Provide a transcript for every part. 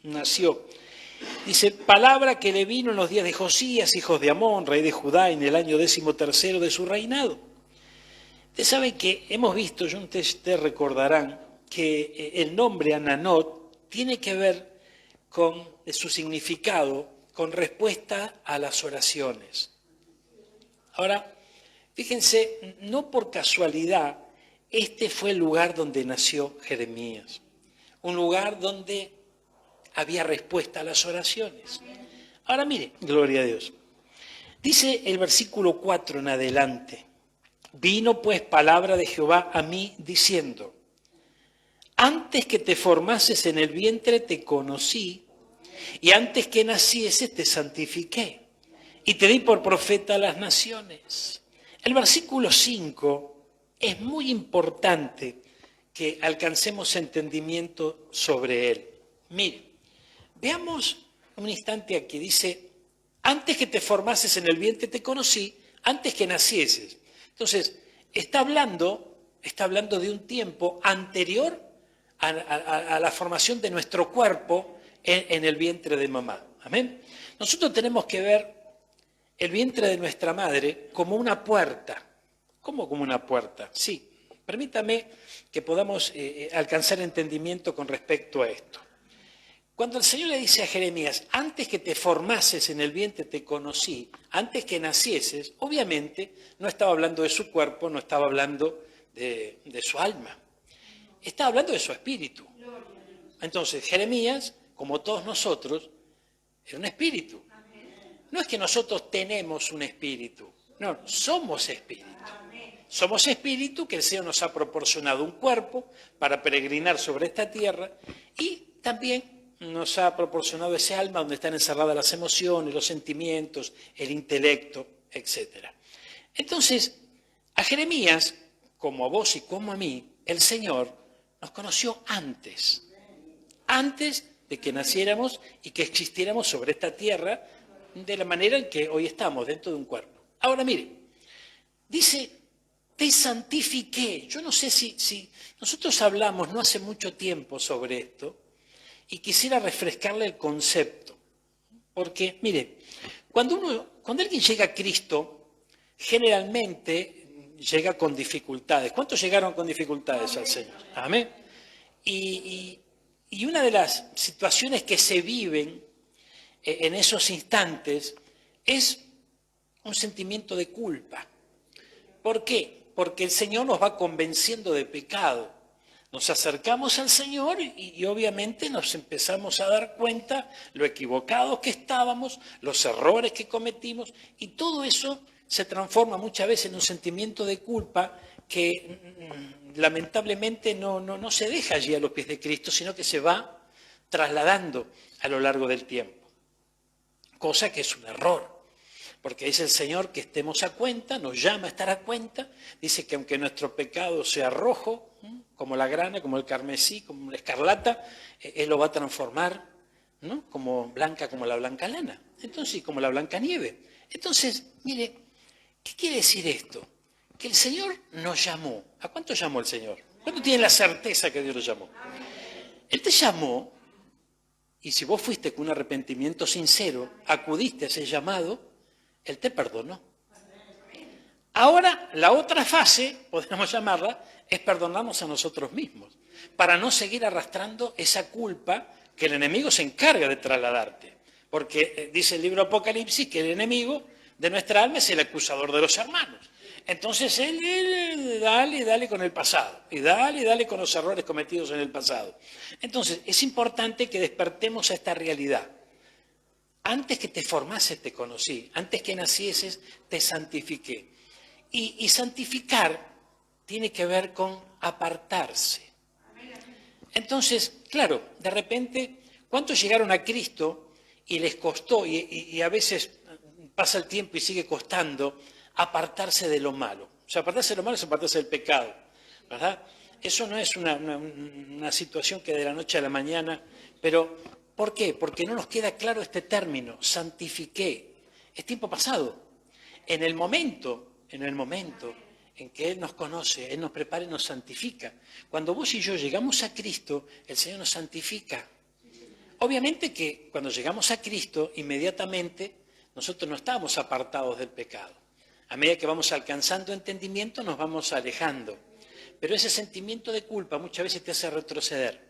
nació. Dice, palabra que le vino en los días de Josías, hijos de Amón, rey de Judá, en el año 13º de su reinado. Ustedes saben que hemos visto, ustedes recordarán, que el nombre Ananot tiene que ver con su significado, con respuesta a las oraciones. Ahora, fíjense, no por casualidad, este fue el lugar donde nació Jeremías. Un lugar donde había respuesta a las oraciones. Ahora mire, gloria a Dios. Dice el versículo 4 en adelante. Vino pues palabra de Jehová a mí diciendo, antes que te formases en el vientre te conocí, y antes que nacieses te santifiqué, y te di por profeta a las naciones. El versículo 5 es muy importante que alcancemos entendimiento sobre él. Mire, veamos un instante aquí. Dice, antes que te formases en el vientre te conocí, antes que nacieses. Entonces, está hablando de un tiempo anterior a la formación de nuestro cuerpo en el vientre de mamá. Amén. Nosotros tenemos que ver el vientre de nuestra madre como una puerta. ¿Cómo como una puerta? Sí. Permítame que podamos alcanzar entendimiento con respecto a esto. Cuando el Señor le dice a Jeremías, antes que te formases en el vientre te conocí, antes que nacieses, obviamente no estaba hablando de su cuerpo, no estaba hablando de su alma. Estaba hablando de su espíritu. Entonces, Jeremías, como todos nosotros, era un espíritu. No es que nosotros tenemos un espíritu, no, somos espíritu. Somos espíritu que el Señor nos ha proporcionado un cuerpo para peregrinar sobre esta tierra y también nos ha proporcionado ese alma donde están encerradas las emociones, los sentimientos, el intelecto, etc. Entonces, a Jeremías, como a vos y como a mí, el Señor nos conoció antes de que naciéramos y que existiéramos sobre esta tierra de la manera en que hoy estamos, dentro de un cuerpo. Ahora mire, dice, te santifiqué. Yo no sé si nosotros hablamos no hace mucho tiempo sobre esto y quisiera refrescarle el concepto. Porque, mire, cuando alguien llega a Cristo, generalmente llega con dificultades. ¿Cuántos llegaron con dificultades al Señor? Amén. Y una de las situaciones que se viven en esos instantes es un sentimiento de culpa. ¿Por qué? Porque el Señor nos va convenciendo de pecado. Nos acercamos al Señor y obviamente nos empezamos a dar cuenta lo equivocados que estábamos, los errores que cometimos, y todo eso se transforma muchas veces en un sentimiento de culpa que lamentablemente no se deja allí a los pies de Cristo, sino que se va trasladando a lo largo del tiempo. Cosa que es un error, porque dice el Señor que estemos a cuenta, nos llama a estar a cuenta, dice que aunque nuestro pecado sea rojo, como la grana, como el carmesí, como la escarlata, Él lo va a transformar, ¿no? Como blanca, como la blanca lana, entonces, como la blanca nieve. Entonces, mire, ¿qué quiere decir esto? Que el Señor nos llamó. ¿A cuánto llamó el Señor? ¿Cuánto tiene la certeza que Dios lo llamó? Él te llamó, y si vos fuiste con un arrepentimiento sincero, acudiste a ese llamado, Él te perdonó. Ahora, la otra fase, podemos llamarla, es perdonarnos a nosotros mismos, para no seguir arrastrando esa culpa que el enemigo se encarga de trasladarte. Porque dice el libro Apocalipsis que el enemigo de nuestra alma es el acusador de los hermanos. Entonces él dale con el pasado, y dale con los errores cometidos en el pasado. Entonces es importante que despertemos a esta realidad. Antes que te formases te conocí, antes que nacieses te santifiqué. Y santificar tiene que ver con apartarse. Entonces, claro, de repente, ¿cuántos llegaron a Cristo y les costó, y a veces pasa el tiempo y sigue costando, apartarse de lo malo? O sea, apartarse de lo malo es apartarse del pecado, ¿verdad? Eso no es una situación que de la noche a la mañana, pero ¿por qué? Porque no nos queda claro este término, santifiqué. Es tiempo pasado. En el momento en que Él nos conoce, Él nos prepara y nos santifica. Cuando vos y yo llegamos a Cristo, el Señor nos santifica. Obviamente que cuando llegamos a Cristo, inmediatamente nosotros no estamos apartados del pecado. A medida que vamos alcanzando entendimiento, nos vamos alejando. Pero ese sentimiento de culpa muchas veces te hace retroceder.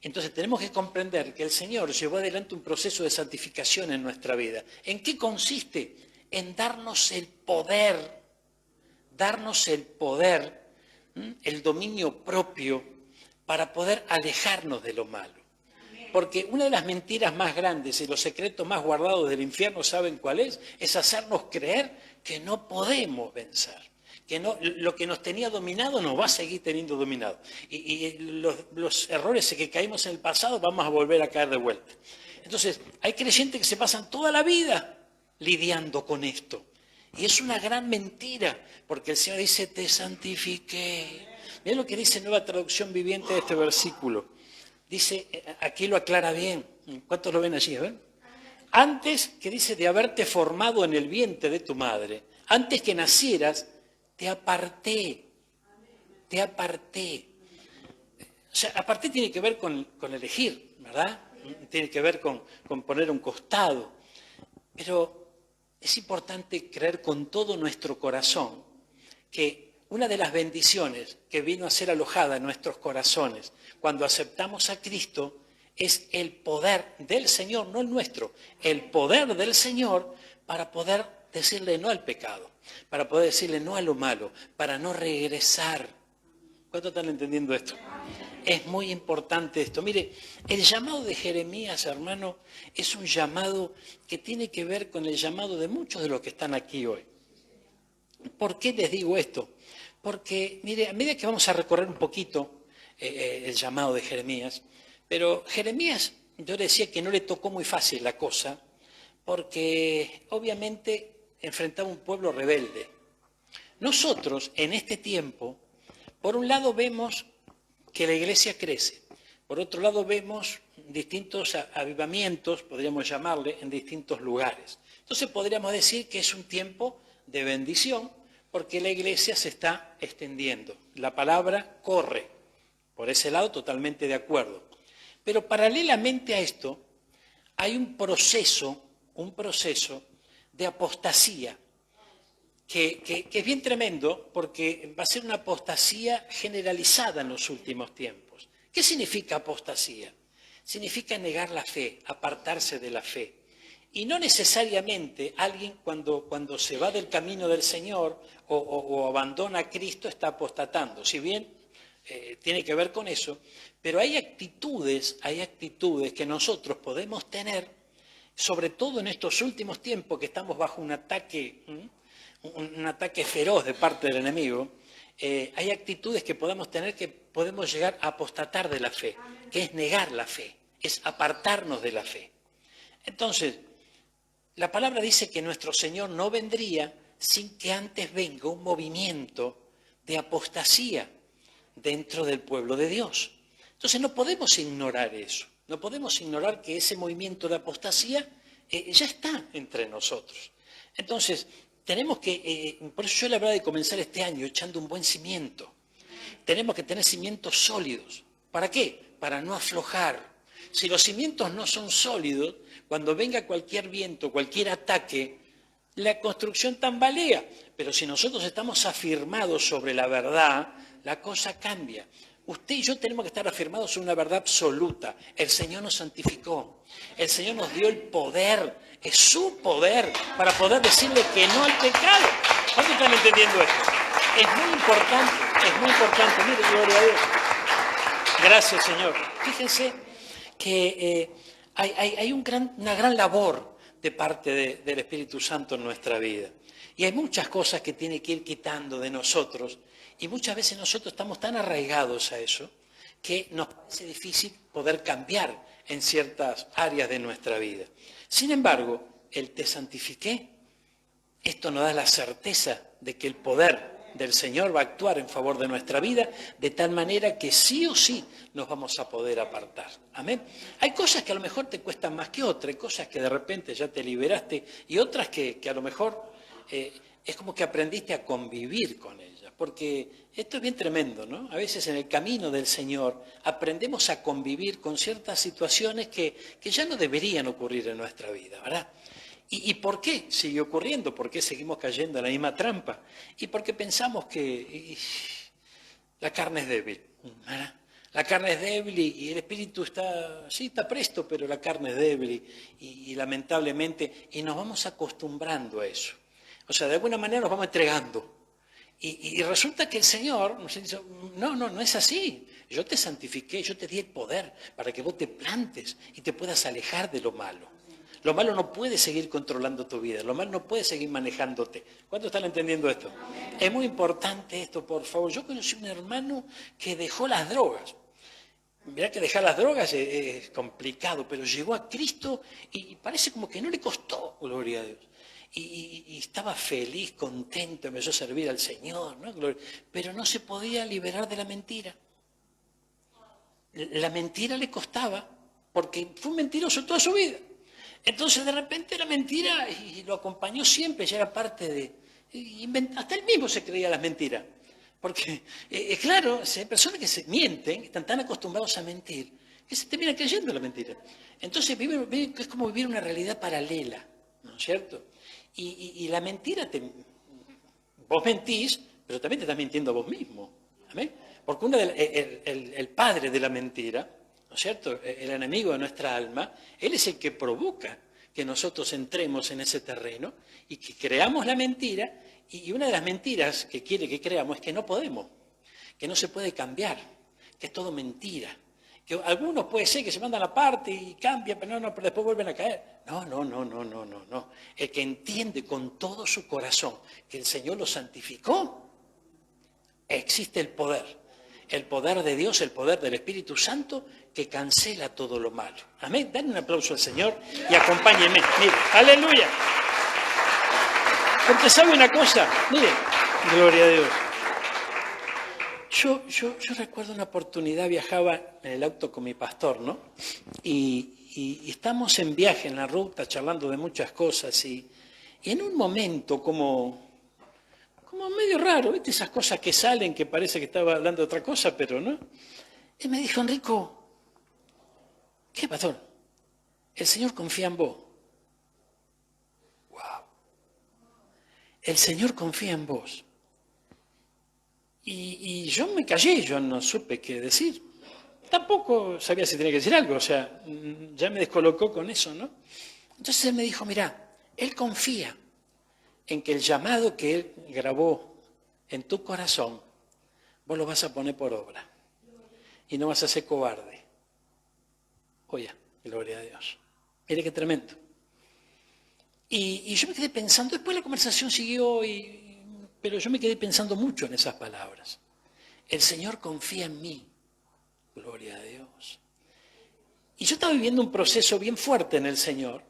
Entonces tenemos que comprender que el Señor llevó adelante un proceso de santificación en nuestra vida. ¿En qué consiste? En darnos el poder, el dominio propio para poder alejarnos de lo malo. Porque una de las mentiras más grandes y los secretos más guardados del infierno, ¿saben cuál es? Es hacernos creer que no podemos vencer, que no, lo que nos tenía dominado nos va a seguir teniendo dominado. Y los errores en que caímos en el pasado vamos a volver a caer de vuelta. Entonces, hay creyentes que se pasan toda la vida lidiando con esto. Y es una gran mentira, porque el Señor dice, te santifiqué. Miren lo que dice Nueva Traducción Viviente de este versículo. Dice, aquí lo aclara bien. ¿Cuántos lo ven allí? A ver. Antes, que dice, de haberte formado en el vientre de tu madre, antes que nacieras, te aparté. Te aparté. O sea, aparté tiene que ver con elegir, ¿verdad? Tiene que ver con poner un costado. Pero es importante creer con todo nuestro corazón que una de las bendiciones que vino a ser alojada en nuestros corazones cuando aceptamos a Cristo es el poder del Señor, no el nuestro, el poder del Señor para poder decirle no al pecado, para poder decirle no a lo malo, para no regresar. ¿Cuántos están entendiendo esto? Es muy importante esto. Mire, el llamado de Jeremías, hermano, es un llamado que tiene que ver con el llamado de muchos de los que están aquí hoy. ¿Por qué les digo esto? Porque, mire, a medida que vamos a recorrer un poquito el llamado de Jeremías, pero Jeremías, yo le decía que no le tocó muy fácil la cosa, porque obviamente enfrentaba un pueblo rebelde. Nosotros, en este tiempo, por un lado vemos que la iglesia crece, por otro lado vemos distintos avivamientos, podríamos llamarle, en distintos lugares. Entonces podríamos decir que es un tiempo de bendición, porque la iglesia se está extendiendo. La palabra corre. Por ese lado, totalmente de acuerdo. Pero paralelamente a esto, hay un proceso de apostasía, que es bien tremendo, porque va a ser una apostasía generalizada en los últimos tiempos. ¿Qué significa apostasía? Significa negar la fe, apartarse de la fe. Y no necesariamente alguien cuando se va del camino del Señor o abandona a Cristo está apostatando. Si bien tiene que ver con eso, pero hay actitudes que nosotros podemos tener, sobre todo en estos últimos tiempos que estamos bajo un ataque feroz de parte del enemigo. Hay actitudes que podemos tener que podemos llegar a apostatar de la fe, que es negar la fe, es apartarnos de la fe. Entonces, la palabra dice que nuestro Señor no vendría sin que antes venga un movimiento de apostasía dentro del pueblo de Dios. Entonces no podemos ignorar eso, no podemos ignorar que ese movimiento de apostasía ya está entre nosotros. Entonces, tenemos que, por eso yo le hablaba de comenzar este año echando un buen cimiento. Tenemos que tener cimientos sólidos. ¿Para qué? Para no aflojar. Si los cimientos no son sólidos, cuando venga cualquier viento, cualquier ataque, la construcción tambalea. Pero si nosotros estamos afirmados sobre la verdad, la cosa cambia. Usted y yo tenemos que estar afirmados en una verdad absoluta. El Señor nos santificó. El Señor nos dio el poder. Es su poder para poder decirle que no al pecado. ¿Cuántos están entendiendo esto? Es muy importante. Mire, gloria a Dios. Gracias, Señor. Fíjense que hay una gran labor de parte del Espíritu Santo en nuestra vida. Y hay muchas cosas que tiene que ir quitando de nosotros. Y muchas veces nosotros estamos tan arraigados a eso que nos parece difícil poder cambiar en ciertas áreas de nuestra vida. Sin embargo, el te santifiqué, esto nos da la certeza de que el poder del Señor va a actuar en favor de nuestra vida, de tal manera que sí o sí nos vamos a poder apartar. Amén. Hay cosas que a lo mejor te cuestan más que otras, hay cosas que de repente ya te liberaste y otras que a lo mejor es como que aprendiste a convivir con ella, porque esto es bien tremendo, ¿no? A veces en el camino del Señor aprendemos a convivir con ciertas situaciones que ya no deberían ocurrir en nuestra vida, ¿verdad? ¿Y por qué sigue ocurriendo? ¿Por qué seguimos cayendo en la misma trampa? Y porque pensamos que la carne es débil, ¿verdad? La carne es débil y el espíritu está presto, pero la carne es débil y lamentablemente, y nos vamos acostumbrando a eso. O sea, de alguna manera nos vamos entregando. Y resulta que el Señor nos dice, no es así. Yo te santifiqué, yo te di el poder para que vos te plantes y te puedas alejar de lo malo. Lo malo no puede seguir controlando tu vida, lo malo no puede seguir manejándote. ¿Cuántos están entendiendo esto? Es muy importante esto, por favor. Yo conocí un hermano que dejó las drogas. Mirá que dejar las drogas es complicado, pero llegó a Cristo y parece como que no le costó, gloria a Dios. Y estaba feliz, contento, empezó a servir al Señor, ¿no? Pero no se podía liberar de la mentira. La mentira le costaba, porque fue un mentiroso toda su vida. Entonces de repente la mentira y lo acompañó siempre, ya era parte de... hasta él mismo se creía las mentiras. Porque, claro, hay personas que se mienten, que están tan acostumbrados a mentir, que se terminan creyendo la mentira. Entonces es como vivir una realidad paralela, ¿no es cierto? Y la mentira, vos mentís, pero también te estás mintiendo a vos mismo. ¿Amén? Porque el padre de la mentira, ¿no es cierto?, el enemigo de nuestra alma, él es el que provoca que nosotros entremos en ese terreno y que creamos la mentira. Y una de las mentiras que quiere que creamos es que no podemos, que no se puede cambiar, que es todo mentira. Que algunos puede ser que se mandan aparte y cambian, pero pero después vuelven a caer. No. El que entiende con todo su corazón que el Señor lo santificó, existe el poder de Dios, el poder del Espíritu Santo que cancela todo lo malo. Amén. Den un aplauso al Señor y acompáñenme. Mire, aleluya. Porque sabe una cosa, mire, gloria a Dios. Yo recuerdo una oportunidad, viajaba en el auto con mi pastor, ¿no? Y estamos en viaje en la ruta, charlando de muchas cosas, y en un momento como medio raro, ¿viste? Esas cosas que salen, que parece que estaba hablando de otra cosa, pero no. Él me dijo, Enrico, ¿qué, pastor? El Señor confía en vos. El Señor confía en vos. Y yo me callé, yo no supe qué decir. Tampoco sabía si tenía que decir algo, o sea, ya me descolocó con eso, ¿no? Entonces él me dijo, mirá, Él confía en que el llamado que Él grabó en tu corazón, vos lo vas a poner por obra. Y no vas a ser cobarde. Oye, gloria a Dios. Mire qué tremendo. Y yo me quedé pensando, después la conversación siguió, pero yo me quedé pensando mucho en esas palabras. El Señor confía en mí, gloria a Dios. Y yo estaba viviendo un proceso bien fuerte en el Señor,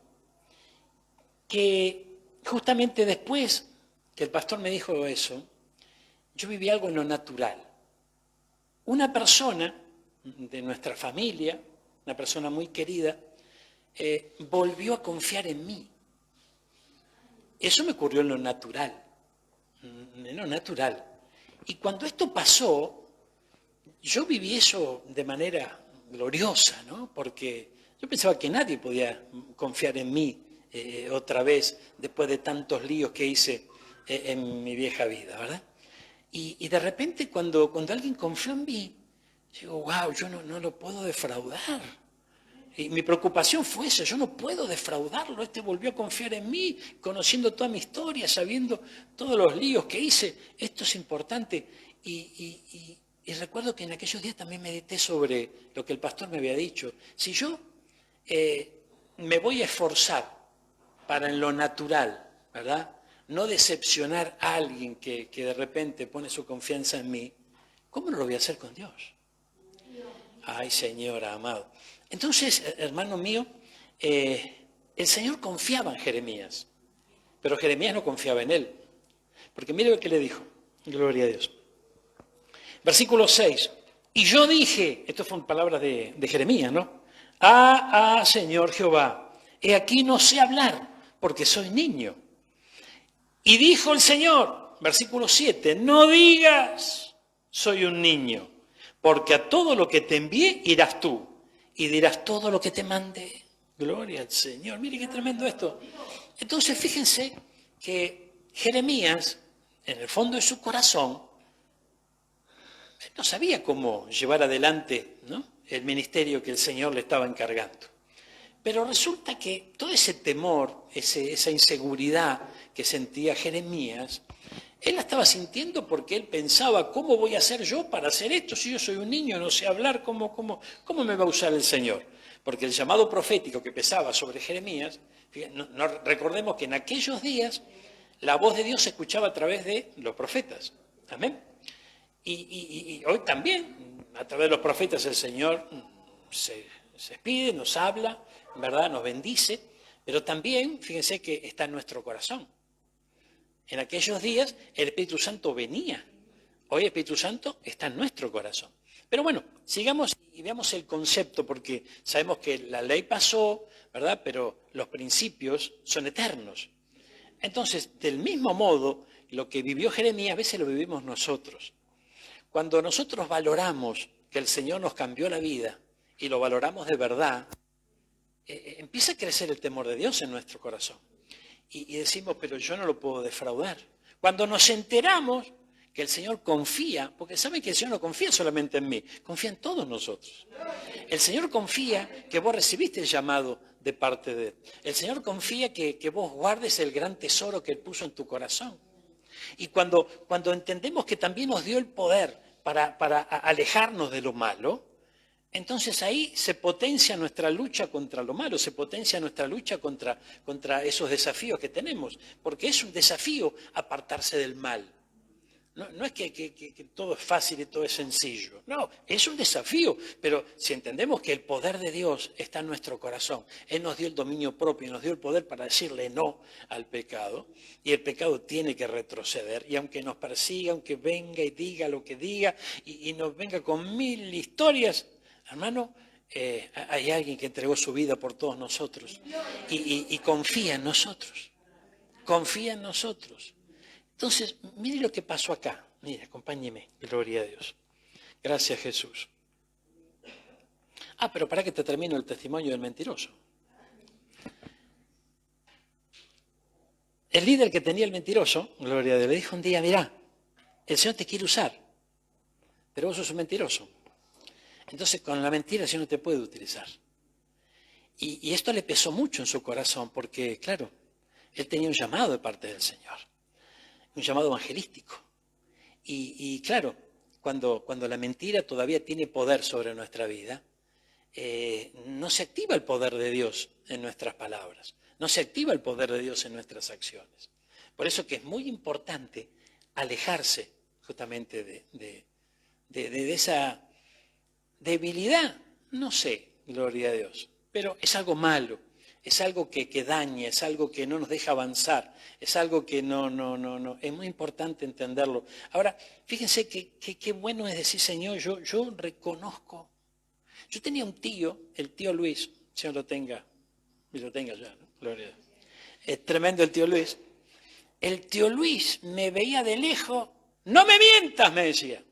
que justamente después que el pastor me dijo eso, yo viví algo en lo natural. Una persona de nuestra familia, una persona muy querida, volvió a confiar en mí. Eso me ocurrió en lo natural. Y cuando esto pasó, yo viví eso de manera gloriosa, ¿no? Porque yo pensaba que nadie podía confiar en mí otra vez después de tantos líos que hice en mi vieja vida, ¿verdad? Y de repente cuando alguien confió en mí, digo, wow, yo no lo puedo defraudar. Y mi preocupación fue esa, yo no puedo defraudarlo, volvió a confiar en mí, conociendo toda mi historia, sabiendo todos los líos que hice, esto es importante. Y recuerdo que en aquellos días también medité sobre lo que el pastor me había dicho. Si yo me voy a esforzar para en lo natural, ¿verdad?, no decepcionar a alguien que de repente pone su confianza en mí, ¿cómo no lo voy a hacer con Dios? Ay, Señor amado. Entonces, hermano mío, el Señor confiaba en Jeremías, pero Jeremías no confiaba en él. Porque mire lo que le dijo, gloria a Dios. Versículo 6, y yo dije, esto fueron palabras de Jeremías, ¿no? Señor Jehová, he aquí no sé hablar, porque soy niño. Y dijo el Señor, versículo 7, no digas, soy un niño, porque a todo lo que te envié irás tú, y dirás todo lo que te mandé. Gloria al Señor. Mire qué tremendo esto. Entonces, fíjense que Jeremías, en el fondo de su corazón, no sabía cómo llevar adelante, ¿no?, el ministerio que el Señor le estaba encargando. Pero resulta que todo ese temor, esa inseguridad que sentía Jeremías, él la estaba sintiendo porque él pensaba, ¿cómo voy a hacer yo para hacer esto? Si yo soy un niño, no sé hablar, ¿cómo me va a usar el Señor? Porque el llamado profético que pesaba sobre Jeremías, recordemos que en aquellos días la voz de Dios se escuchaba a través de los profetas. Amén. Y hoy también, a través de los profetas, el Señor se despide, nos habla, ¿verdad?, nos bendice, pero también, fíjense que está en nuestro corazón. En aquellos días el Espíritu Santo venía. Hoy el Espíritu Santo está en nuestro corazón. Pero bueno, sigamos y veamos el concepto, porque sabemos que la ley pasó, ¿verdad?, pero los principios son eternos. Entonces, del mismo modo, lo que vivió Jeremías, a veces lo vivimos nosotros. Cuando nosotros valoramos que el Señor nos cambió la vida y lo valoramos de verdad, empieza a crecer el temor de Dios en nuestro corazón. Y decimos, pero yo no lo puedo defraudar. Cuando nos enteramos que el Señor confía, porque saben que el Señor no confía solamente en mí, confía en todos nosotros. El Señor confía que vos recibiste el llamado de parte de Él. El Señor confía que vos guardes el gran tesoro que Él puso en tu corazón. Y cuando entendemos que también nos dio el poder para alejarnos de lo malo, entonces ahí se potencia nuestra lucha contra lo malo, se potencia nuestra lucha contra esos desafíos que tenemos, porque es un desafío apartarse del mal. No es que todo es fácil y todo es sencillo, no, es un desafío, pero si entendemos que el poder de Dios está en nuestro corazón, Él nos dio el dominio propio, nos dio el poder para decirle no al pecado, y el pecado tiene que retroceder, y aunque nos persiga, aunque venga y diga lo que diga, y nos venga con 1000 historias, hermano, hay alguien que entregó su vida por todos nosotros y confía en nosotros. Confía en nosotros. Entonces, mire lo que pasó acá. Mire, acompáñeme. Gloria a Dios. Gracias, Jesús. Pero para que te termino el testimonio del mentiroso. El líder que tenía el mentiroso, gloria a Dios, le dijo un día, mirá, el Señor te quiere usar, pero vos sos un mentiroso. Entonces, con la mentira el Señor no te puede utilizar. Y esto le pesó mucho en su corazón, porque, claro, él tenía un llamado de parte del Señor, un llamado evangelístico. Y claro, cuando la mentira todavía tiene poder sobre nuestra vida, no se activa el poder de Dios en nuestras palabras, no se activa el poder de Dios en nuestras acciones. Por eso que es muy importante alejarse justamente de esa debilidad, no sé, gloria a Dios, pero es algo malo, es algo que daña, es algo que no nos deja avanzar, es algo que no, es muy importante entenderlo. Ahora, fíjense qué bueno es decir, Señor, yo reconozco. Yo tenía un tío, el tío Luis, Señor lo tenga, y lo tenga ya, ¿no? Gloria a Dios. Es tremendo el tío Luis. El tío Luis me veía de lejos, no me mientas, me decía.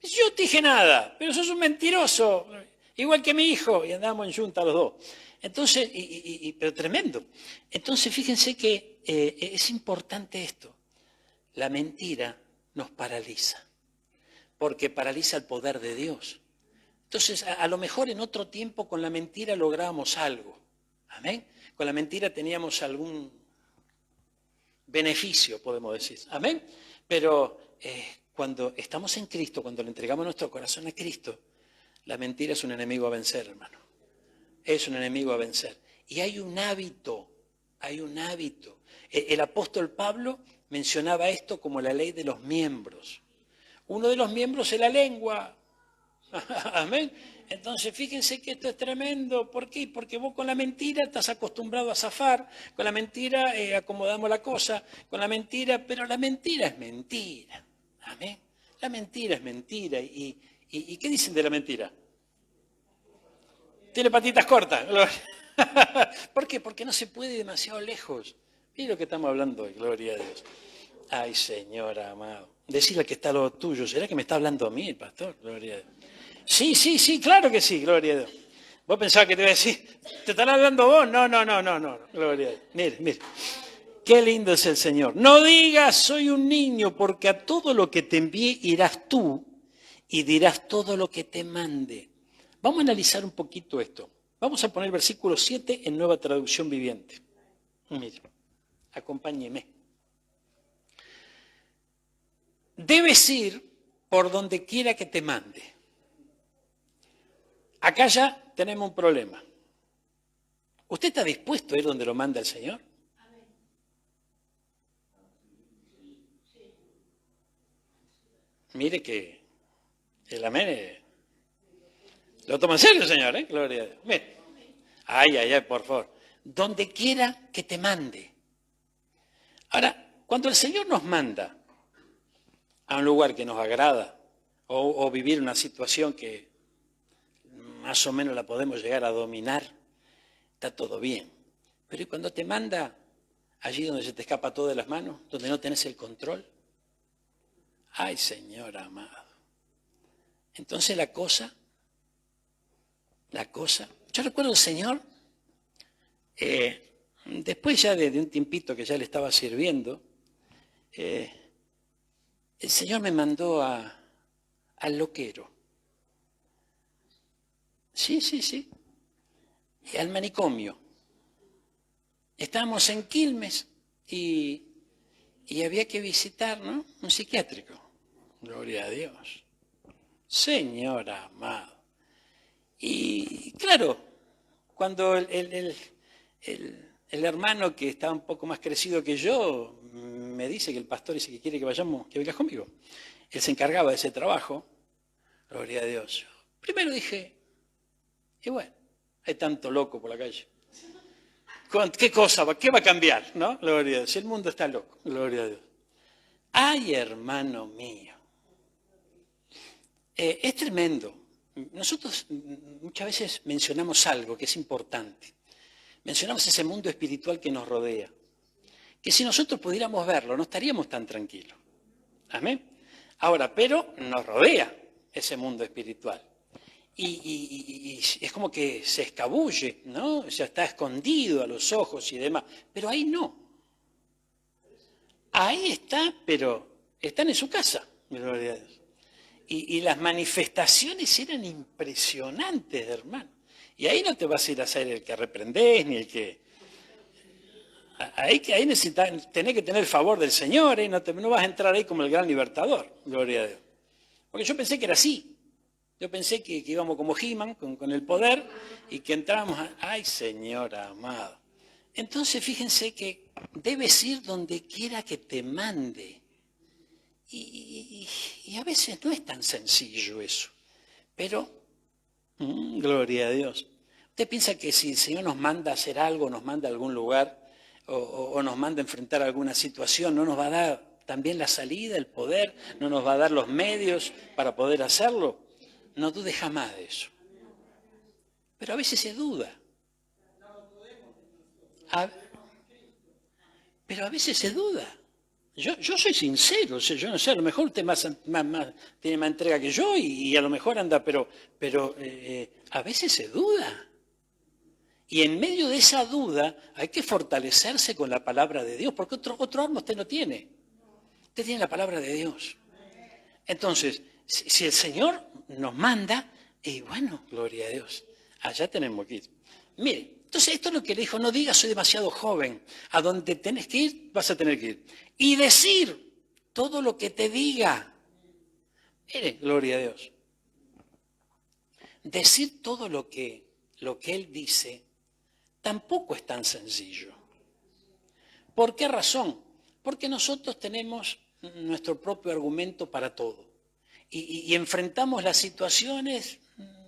Yo no te dije nada, pero sos un mentiroso, igual que mi hijo, y andábamos en yunta los dos. Entonces, pero tremendo. Entonces, fíjense que es importante esto. La mentira nos paraliza, porque paraliza el poder de Dios. Entonces, a lo mejor en otro tiempo con la mentira lográbamos algo. Amén. Con la mentira teníamos algún beneficio, podemos decir. Amén. Pero cuando estamos en Cristo, cuando le entregamos nuestro corazón a Cristo, la mentira es un enemigo a vencer, hermano. Es un enemigo a vencer. Y hay un hábito, El apóstol Pablo mencionaba esto como la ley de los miembros. Uno de los miembros es la lengua. Amén. Entonces, fíjense que esto es tremendo. ¿Por qué? Porque vos con la mentira estás acostumbrado a zafar, con la mentira acomodamos la cosa, con la mentira, pero la mentira es mentira. Amén. La mentira es mentira. ¿Y qué dicen de la mentira? Tiene patitas cortas. ¿Por qué? Porque no se puede ir demasiado lejos. Mire lo que estamos hablando hoy, gloria a Dios. Ay, Señor amado. Decirle que está a lo tuyo. ¿Será que me está hablando a mí, el pastor? Gloria a Dios. Sí, claro que sí, gloria a Dios. Vos pensabas que te iba a decir, ¿te están hablando vos? No, gloria a Dios. Mire. Qué lindo es el Señor. No digas, soy un niño, porque a todo lo que te envíe irás tú y dirás todo lo que te mande. Vamos a analizar un poquito esto. Vamos a poner el versículo 7 en Nueva Traducción Viviente. Mire, acompáñeme. Debes ir por donde quiera que te mande. Acá ya tenemos un problema. ¿Usted está dispuesto a ir donde lo manda el Señor? Mire que el amén lo toma en serio, Señor, ¿eh? Gloria a Dios. Mire. Ay, por favor. Donde quiera que te mande. Ahora, cuando el Señor nos manda a un lugar que nos agrada o vivir una situación que más o menos la podemos llegar a dominar, está todo bien. Pero ¿y cuando te manda allí donde se te escapa todo de las manos, donde no tenés el control? Ay, Señor amado. Entonces la cosa, yo recuerdo al Señor, después ya de un tiempito que ya le estaba sirviendo, el Señor me mandó al loquero. Sí. Y al manicomio. Estábamos en Quilmes y había que visitar, ¿no? Un psiquiátrico. Gloria a Dios. Señor amado. Y claro, cuando el hermano que está un poco más crecido que yo me dice que el pastor dice que quiere que vayamos, que vengas conmigo. Él se encargaba de ese trabajo. Gloria a Dios. Primero dije, y bueno, hay tanto loco por la calle. ¿Qué cosa? ¿Qué va a cambiar? ¿No? Gloria a Dios. Si el mundo está loco. Gloria a Dios. Ay, hermano mío. Es tremendo. Nosotros muchas veces mencionamos algo que es importante. Mencionamos ese mundo espiritual que nos rodea. Que si nosotros pudiéramos verlo, no estaríamos tan tranquilos. Amén. Ahora, pero nos rodea ese mundo espiritual. Y es como que se escabulle, ¿no? O sea, está escondido a los ojos y demás. Pero ahí no. Ahí está, pero están en su casa. Gloria a Dios. Y las manifestaciones eran impresionantes, hermano. Y ahí no te vas a ir a ser el que reprendés, ni el que... Ahí tenés que tener el favor del Señor, ¿eh? No vas a entrar ahí como el gran libertador. Gloria a Dios. Porque yo pensé que era así. Yo pensé que íbamos como He-Man, con el poder, y que entrábamos a... ¡Ay, Señor amado! Entonces, fíjense que debes ir donde quiera que te mande. Y a veces no es tan sencillo eso. Pero, gloria a Dios. ¿Usted piensa que si el Señor nos manda a hacer algo, nos manda a algún lugar, o nos manda a enfrentar alguna situación, no nos va a dar también la salida, el poder, no nos va a dar los medios para poder hacerlo? No dude jamás de eso. Pero a veces se duda. Pero a veces se duda. Yo soy sincero, yo no sé, a lo mejor usted tiene más entrega que yo y a lo mejor anda, pero a veces se duda. Y en medio de esa duda hay que fortalecerse con la palabra de Dios, porque otro arma usted no tiene. Usted tiene la palabra de Dios. Entonces, si el Señor nos manda, y bueno, gloria a Dios, allá tenemos que ir. Mire, entonces esto es lo que le dijo, no digas soy demasiado joven, a donde tenés que ir, vas a tener que ir. Y decir todo lo que te diga. Mire, gloria a Dios. Decir todo lo que Él dice tampoco es tan sencillo. ¿Por qué razón? Porque nosotros tenemos nuestro propio argumento para todo. Y enfrentamos las situaciones,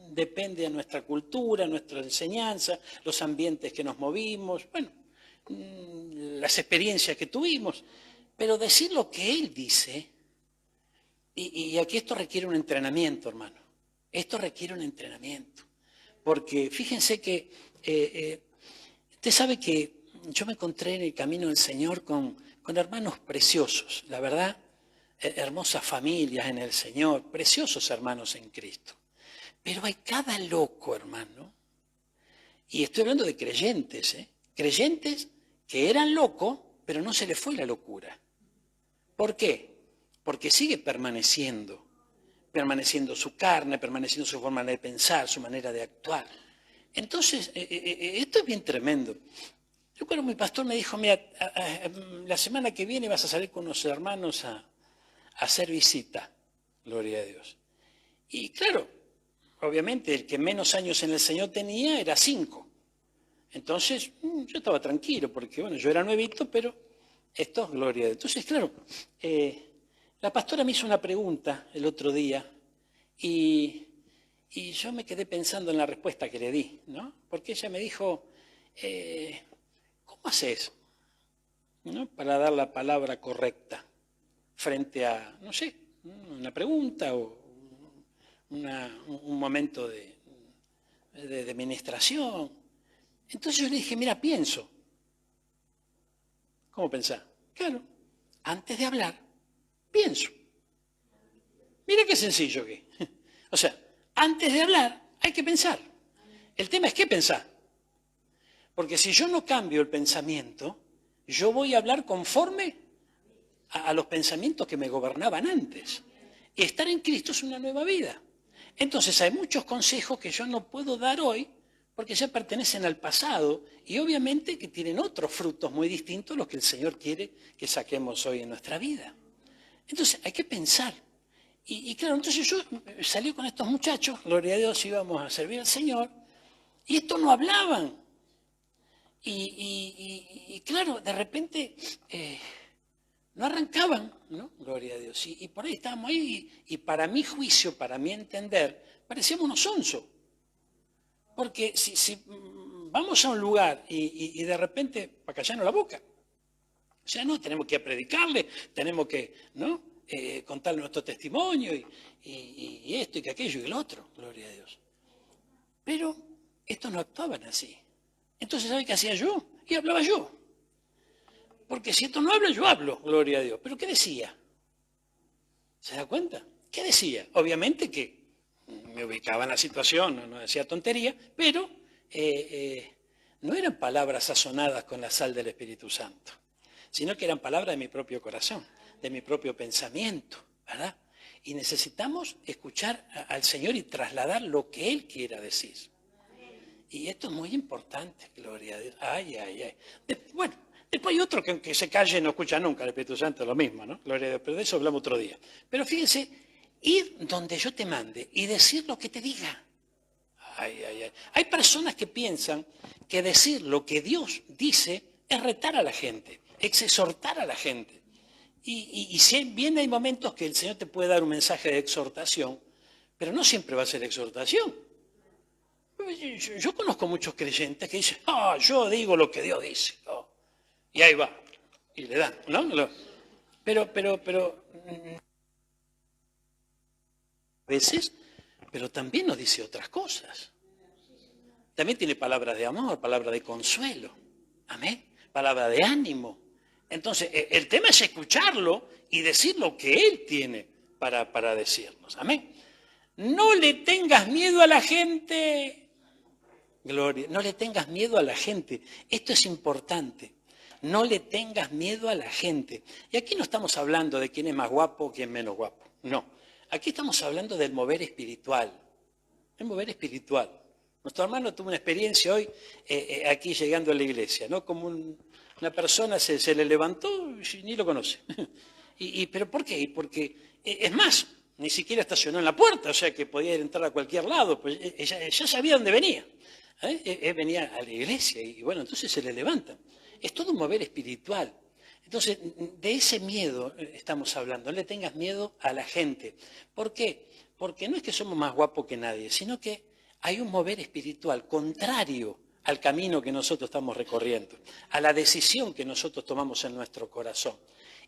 depende de nuestra cultura, nuestra enseñanza, los ambientes que nos movimos, bueno, las experiencias que tuvimos. Pero decir lo que Él dice, y aquí esto requiere un entrenamiento, hermano. Esto requiere un entrenamiento. Porque fíjense que usted sabe que yo me encontré en el camino del Señor con hermanos preciosos, la verdad, hermosas familias en el Señor, preciosos hermanos en Cristo. Pero hay cada loco, hermano, y estoy hablando de creyentes, creyentes que eran locos, pero no se les fue la locura. ¿Por qué? Porque sigue permaneciendo su carne, permaneciendo su forma de pensar, su manera de actuar. Entonces, esto es bien tremendo. Yo cuando mi pastor me dijo, mira, la semana que viene vas a salir con unos hermanos a hacer visita, gloria a Dios. Y claro, obviamente el que menos años en el Señor tenía era 5. Entonces, yo estaba tranquilo, porque bueno, yo era nuevito, pero esto es gloria a Dios. Entonces, claro, la pastora me hizo una pregunta el otro día y yo me quedé pensando en la respuesta que le di, ¿no? Porque ella me dijo, ¿cómo haces, ¿no?, para dar la palabra correcta frente a, no sé, una pregunta o un momento de ministración? Entonces yo le dije, mira, pienso. ¿Cómo pensar? Claro, antes de hablar, pienso. Mira qué sencillo que es. O sea, antes de hablar hay que pensar. El tema es qué pensar. Porque si yo no cambio el pensamiento, yo voy a hablar conforme a los pensamientos que me gobernaban antes. Y estar en Cristo es una nueva vida. Entonces hay muchos consejos que yo no puedo dar hoy porque ya pertenecen al pasado y obviamente que tienen otros frutos muy distintos a los que el Señor quiere que saquemos hoy en nuestra vida. Entonces hay que pensar. Y claro, entonces yo salí con estos muchachos, gloria a Dios, íbamos a servir al Señor, y estos no hablaban. Y claro, de repente no arrancaban, ¿no? Gloria a Dios. Y por ahí estábamos ahí, y para mi juicio, para mi entender, parecíamos unos sonsos. Porque si vamos a un lugar y de repente, para callarnos la boca, o sea, no, tenemos que predicarle, tenemos que, ¿no?, contarle nuestro testimonio y esto y que aquello y el otro, gloria a Dios. Pero estos no actuaban así. Entonces, ¿sabe qué hacía yo? Y hablaba yo. Porque si esto no habla, yo hablo, gloria a Dios. ¿Pero qué decía? ¿Se da cuenta? ¿Qué decía? Obviamente que me ubicaba en la situación, no decía tontería, pero no eran palabras sazonadas con la sal del Espíritu Santo, sino que eran palabras de mi propio corazón, de mi propio pensamiento, ¿verdad? Y necesitamos escuchar al Señor y trasladar lo que Él quiera decir. Y esto es muy importante, gloria a Dios. Ay, ay, ay. Bueno, después hay otro que aunque se calle no escucha nunca, el Espíritu Santo es lo mismo, ¿no? Gloria a Dios, pero de eso hablamos otro día. Pero fíjense, ir donde yo te mande y decir lo que te diga. Ay, ay, ay. Hay personas que piensan que decir lo que Dios dice es retar a la gente, es exhortar a la gente. Y si bien hay momentos que el Señor te puede dar un mensaje de exhortación, pero no siempre va a ser exhortación. Yo conozco muchos creyentes que dicen, yo digo lo que Dios dice. Oh. Y ahí va. Y le dan, ¿no? Pero, a veces, pero también nos dice otras cosas. También tiene palabras de amor, palabras de consuelo. Amén. Palabra de ánimo. Entonces, el tema es escucharlo y decir lo que Él tiene para decirnos. Amén. No le tengas miedo a la gente. Gloria, no le tengas miedo a la gente. Esto es importante. No le tengas miedo a la gente. Y aquí no estamos hablando de quién es más guapo o quién menos guapo. No. Aquí estamos hablando del mover espiritual. El mover espiritual. Nuestro hermano tuvo una experiencia hoy aquí llegando a la iglesia, ¿no? Como una persona se le levantó y ni lo conoce. ¿Pero por qué? Porque, es más, ni siquiera estacionó en la puerta, o sea que podía entrar a cualquier lado, pues ella ya sabía dónde venía. Venía a la iglesia y bueno, entonces se le levantan. Es todo un mover espiritual. Entonces, de ese miedo estamos hablando. No le tengas miedo a la gente. ¿Por qué? Porque no es que somos más guapos que nadie, sino que hay un mover espiritual contrario al camino que nosotros estamos recorriendo, a la decisión que nosotros tomamos en nuestro corazón.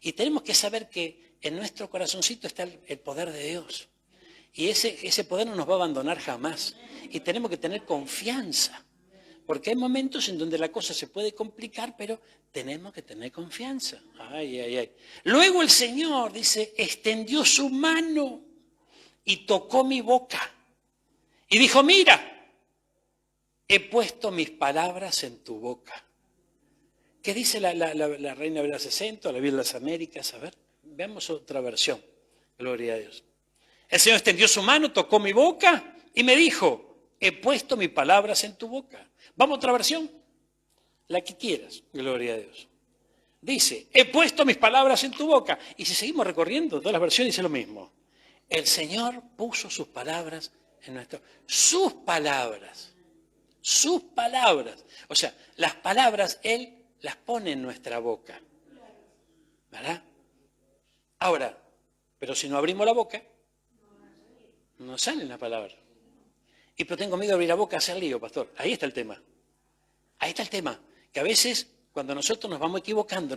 Y tenemos que saber que en nuestro corazoncito está el poder de Dios. Y ese poder no nos va a abandonar jamás. Y tenemos que tener confianza. Porque hay momentos en donde la cosa se puede complicar, pero tenemos que tener confianza. Ay, ay, ay. Luego el Señor, dice, extendió su mano y tocó mi boca. Y dijo, mira, he puesto mis palabras en tu boca. ¿Qué dice la Reina Valera 60, la Biblia de las Américas? A ver, veamos otra versión. Gloria a Dios. El Señor extendió su mano, tocó mi boca y me dijo, he puesto mis palabras en tu boca. Vamos a otra versión, la que quieras. Gloria a Dios. Dice, he puesto mis palabras en tu boca. Y si seguimos recorriendo, todas las versiones dice lo mismo. El Señor puso sus palabras en nuestro... Sus palabras. Sus palabras. O sea, las palabras Él las pone en nuestra boca. ¿Verdad? Ahora, pero si no abrimos la boca, no salen las palabras. Y pero tengo miedo de abrir la boca a hacer lío, pastor. Ahí está el tema. Ahí está el tema. Que a veces, cuando nosotros nos vamos equivocando,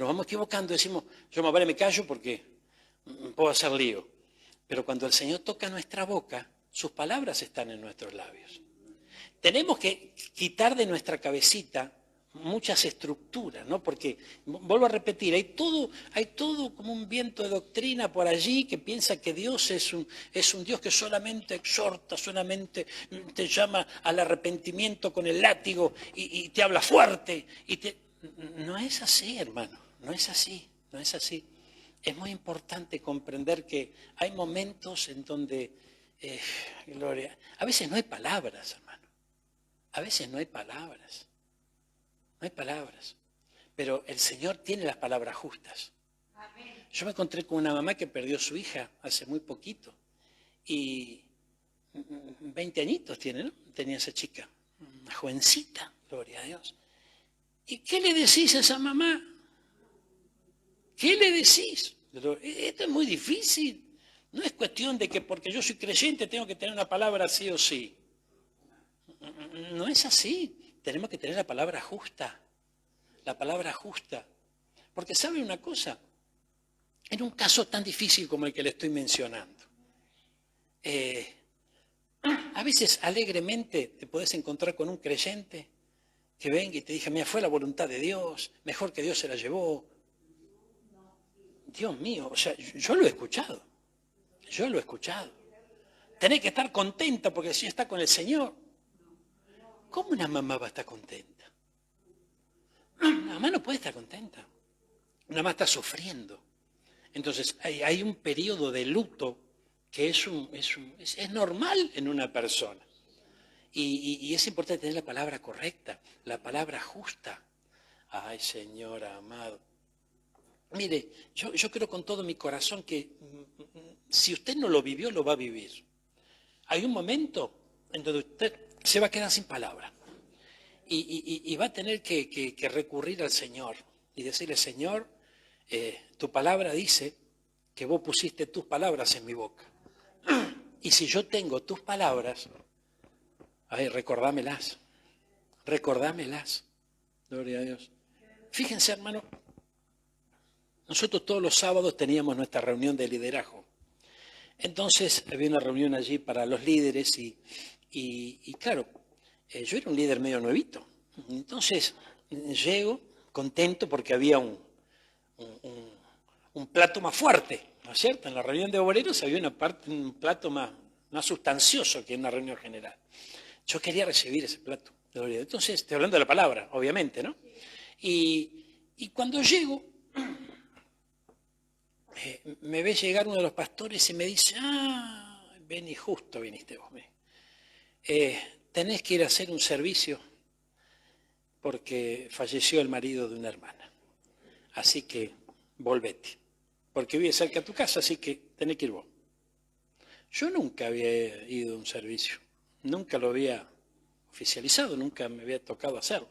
decimos, yo más vale me callo porque puedo hacer lío. Pero cuando el Señor toca nuestra boca, sus palabras están en nuestros labios. Tenemos que quitar de nuestra cabecita muchas estructuras, ¿no? Porque, vuelvo a repetir, hay todo como un viento de doctrina por allí que piensa que Dios es un Dios que solamente exhorta, solamente te llama al arrepentimiento con el látigo y te habla fuerte. No es así, hermano, no es así. Es muy importante comprender que hay momentos en donde, Gloria, a veces no hay palabras, hermano, a veces no hay palabras. No hay palabras, pero el Señor tiene las palabras justas. Amén. Yo me encontré con una mamá que perdió a su hija hace muy poquito y 20 añitos tiene, ¿no? Tenía esa chica, una jovencita, gloria a Dios. ¿Y qué le decís a esa mamá? ¿Qué le decís? Esto es muy difícil. No es cuestión de que porque yo soy creyente tengo que tener una palabra sí o sí. No es así. Tenemos que tener la palabra justa. La palabra justa. Porque ¿sabe una cosa? En un caso tan difícil como el que le estoy mencionando, a veces alegremente te puedes encontrar con un creyente que venga y te diga, mira, fue la voluntad de Dios, mejor que Dios se la llevó. Dios mío, o sea, yo lo he escuchado. Tenés que estar contenta porque si está con el Señor. ¿Cómo una mamá va a estar contenta? Una mamá no puede estar contenta. Una mamá está sufriendo. Entonces hay un periodo de luto que es normal en una persona. Y es importante tener la palabra correcta, la palabra justa. Ay, Señor amado. Mire, yo creo con todo mi corazón que si usted no lo vivió, lo va a vivir. Hay un momento en donde usted se va a quedar sin palabra y va a tener que recurrir al Señor y decirle, Señor, tu palabra dice que vos pusiste tus palabras en mi boca. Y si yo tengo tus palabras, ay, recordámelas. Gloria a Dios. Fíjense, hermano, nosotros todos los sábados teníamos nuestra reunión de liderazgo. Entonces había una reunión allí para los líderes y claro, yo era un líder medio nuevito. Entonces llego contento porque había un plato más fuerte, ¿no es cierto? En la reunión de obreros había un plato más sustancioso que en una reunión general. Yo quería recibir ese plato. Entonces, estoy hablando de la palabra, obviamente, ¿no? Y cuando llego, me ve llegar uno de los pastores y me dice, ven y justo viniste vos. Tenés que ir a hacer un servicio porque falleció el marido de una hermana. Así que volvete, porque vive cerca de tu casa, así que tenés que ir vos. Yo nunca había ido a un servicio, nunca lo había oficializado, nunca me había tocado hacerlo.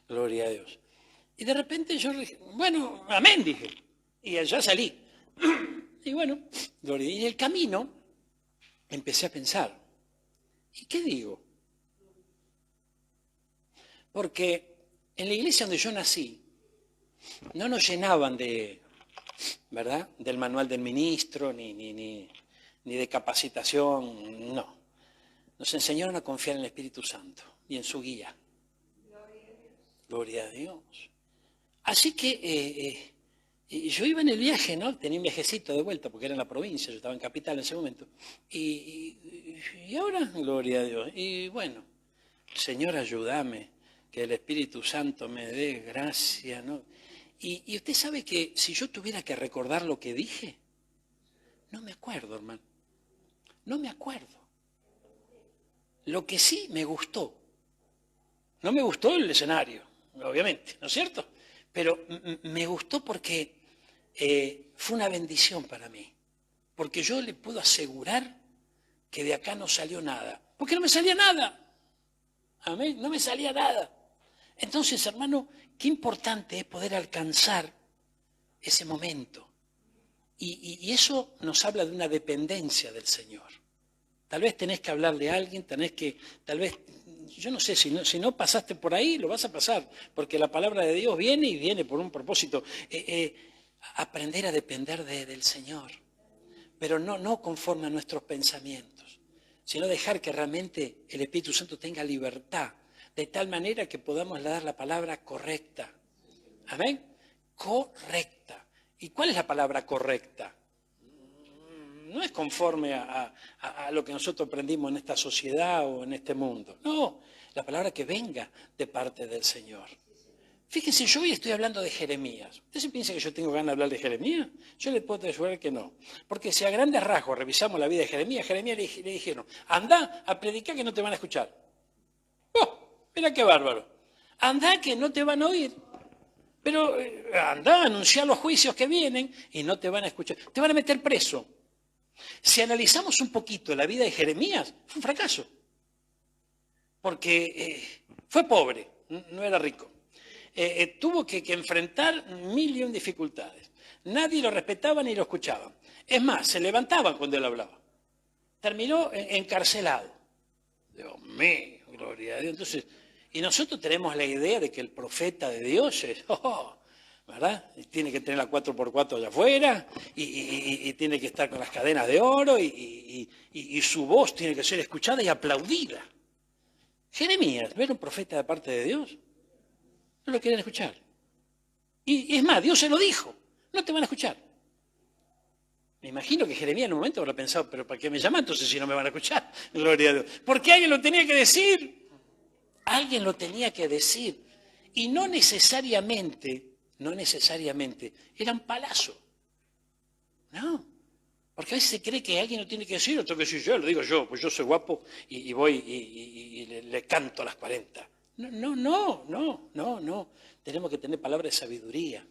Gloria a Dios. Y de repente yo dije, bueno, amén, dije. Y allá salí. Y bueno, gloria. Y en el camino empecé a pensar, ¿y qué digo? Porque en la iglesia donde yo nací, no nos llenaban ¿verdad? Del manual del ministro, ni de capacitación, no. Nos enseñaron a confiar en el Espíritu Santo y en su guía. Gloria a Dios. Así que yo iba en el viaje, ¿no? Tenía un viajecito de vuelta porque era en la provincia, yo estaba en capital en ese momento. Y ahora, gloria a Dios. Y bueno, Señor, ayúdame, que el Espíritu Santo me dé gracia, ¿no? Y usted sabe que si yo tuviera que recordar lo que dije, no me acuerdo, hermano. No me acuerdo. Lo que sí me gustó. No me gustó el escenario, obviamente, ¿no es cierto? Pero me gustó porque fue una bendición para mí. Porque yo le puedo asegurar que de acá no salió nada. Porque no me salía nada. Amén, no me salía nada. Entonces, hermano, qué importante es poder alcanzar ese momento. Y eso nos habla de una dependencia del Señor. Tal vez tenés que hablarle a alguien, tal vez, yo no sé, si no pasaste por ahí, lo vas a pasar, porque la palabra de Dios viene y viene por un propósito. Aprender a depender del Señor, pero no conforme a nuestros pensamientos, sino dejar que realmente el Espíritu Santo tenga libertad, de tal manera que podamos dar la palabra correcta. ¿Amén? Correcta. ¿Y cuál es la palabra correcta? No es conforme a lo que nosotros aprendimos en esta sociedad o en este mundo. No, la palabra que venga de parte del Señor. Fíjense, yo hoy estoy hablando de Jeremías. ¿Usted se piensa que yo tengo ganas de hablar de Jeremías? Yo le puedo asegurar que no. Porque si a grandes rasgos revisamos la vida de Jeremías, le dijeron, anda a predicar que no te van a escuchar. ¡Oh! Mira qué bárbaro. Anda que no te van a oír. Pero anda a anunciar los juicios que vienen y no te van a escuchar. Te van a meter preso. Si analizamos un poquito la vida de Jeremías, fue un fracaso. Porque fue pobre, no era rico. Tuvo que enfrentar 1000 dificultades. Nadie lo respetaba ni lo escuchaba. Es más, se levantaban cuando él hablaba. Terminó encarcelado. Dios mío, gloria a Dios. Entonces, y nosotros tenemos la idea de que el profeta de Dios es, ¿verdad? Y tiene que tener la 4x4 allá afuera y tiene que estar con las cadenas de oro y su voz tiene que ser escuchada y aplaudida. Jeremías, ¿ver un profeta de parte de Dios? No lo quieren escuchar. Y es más, Dios se lo dijo, no te van a escuchar. Me imagino que Jeremías en un momento habrá pensado, pero ¿para qué me llama entonces si no me van a escuchar? Gloria a Dios. Porque alguien lo tenía que decir. Alguien lo tenía que decir. Y no necesariamente era un palazo. No. Porque a veces se cree que alguien lo tiene que decir, lo tengo que decir yo, lo digo yo, pues yo soy guapo y voy y le canto a las 40. No. Tenemos que tener palabra de sabiduría.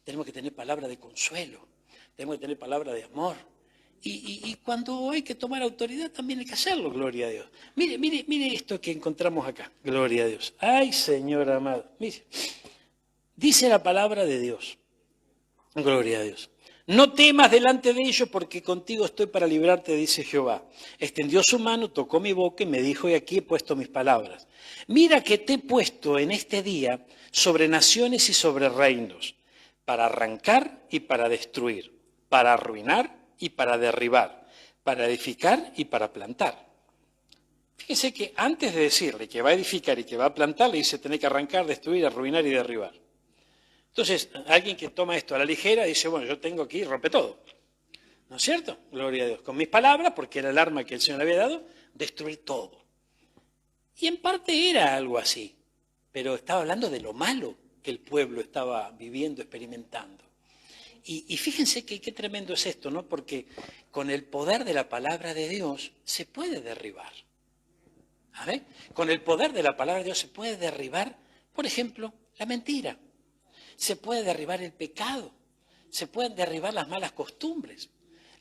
Tenemos que tener palabra de consuelo. Tenemos que tener palabra de amor. Y cuando hay que tomar autoridad también hay que hacerlo, gloria a Dios. Mire esto que encontramos acá, gloria a Dios. Ay, Señor amado, mire. Dice la palabra de Dios, gloria a Dios. No temas delante de ellos porque contigo estoy para librarte, dice Jehová. Extendió su mano, tocó mi boca y me dijo, y aquí he puesto mis palabras. Mira que te he puesto en este día sobre naciones y sobre reinos, para arrancar y para destruir, para arruinar y para derribar, para edificar y para plantar. Fíjese que antes de decirle que va a edificar y que va a plantar, le dice tener que arrancar, destruir, arruinar y derribar. Entonces, alguien que toma esto a la ligera dice, bueno, yo tengo aquí, rompe todo. ¿No es cierto? Gloria a Dios. Con mis palabras, porque era el arma que el Señor le había dado, destruir todo. Y en parte era algo así, pero estaba hablando de lo malo que el pueblo estaba viviendo, experimentando. Y fíjense qué tremendo es esto, ¿no? Porque con el poder de la palabra de Dios se puede derribar. ¿Amén? Con el poder de la palabra de Dios se puede derribar, por ejemplo, la mentira. Se puede derribar el pecado. Se pueden derribar las malas costumbres,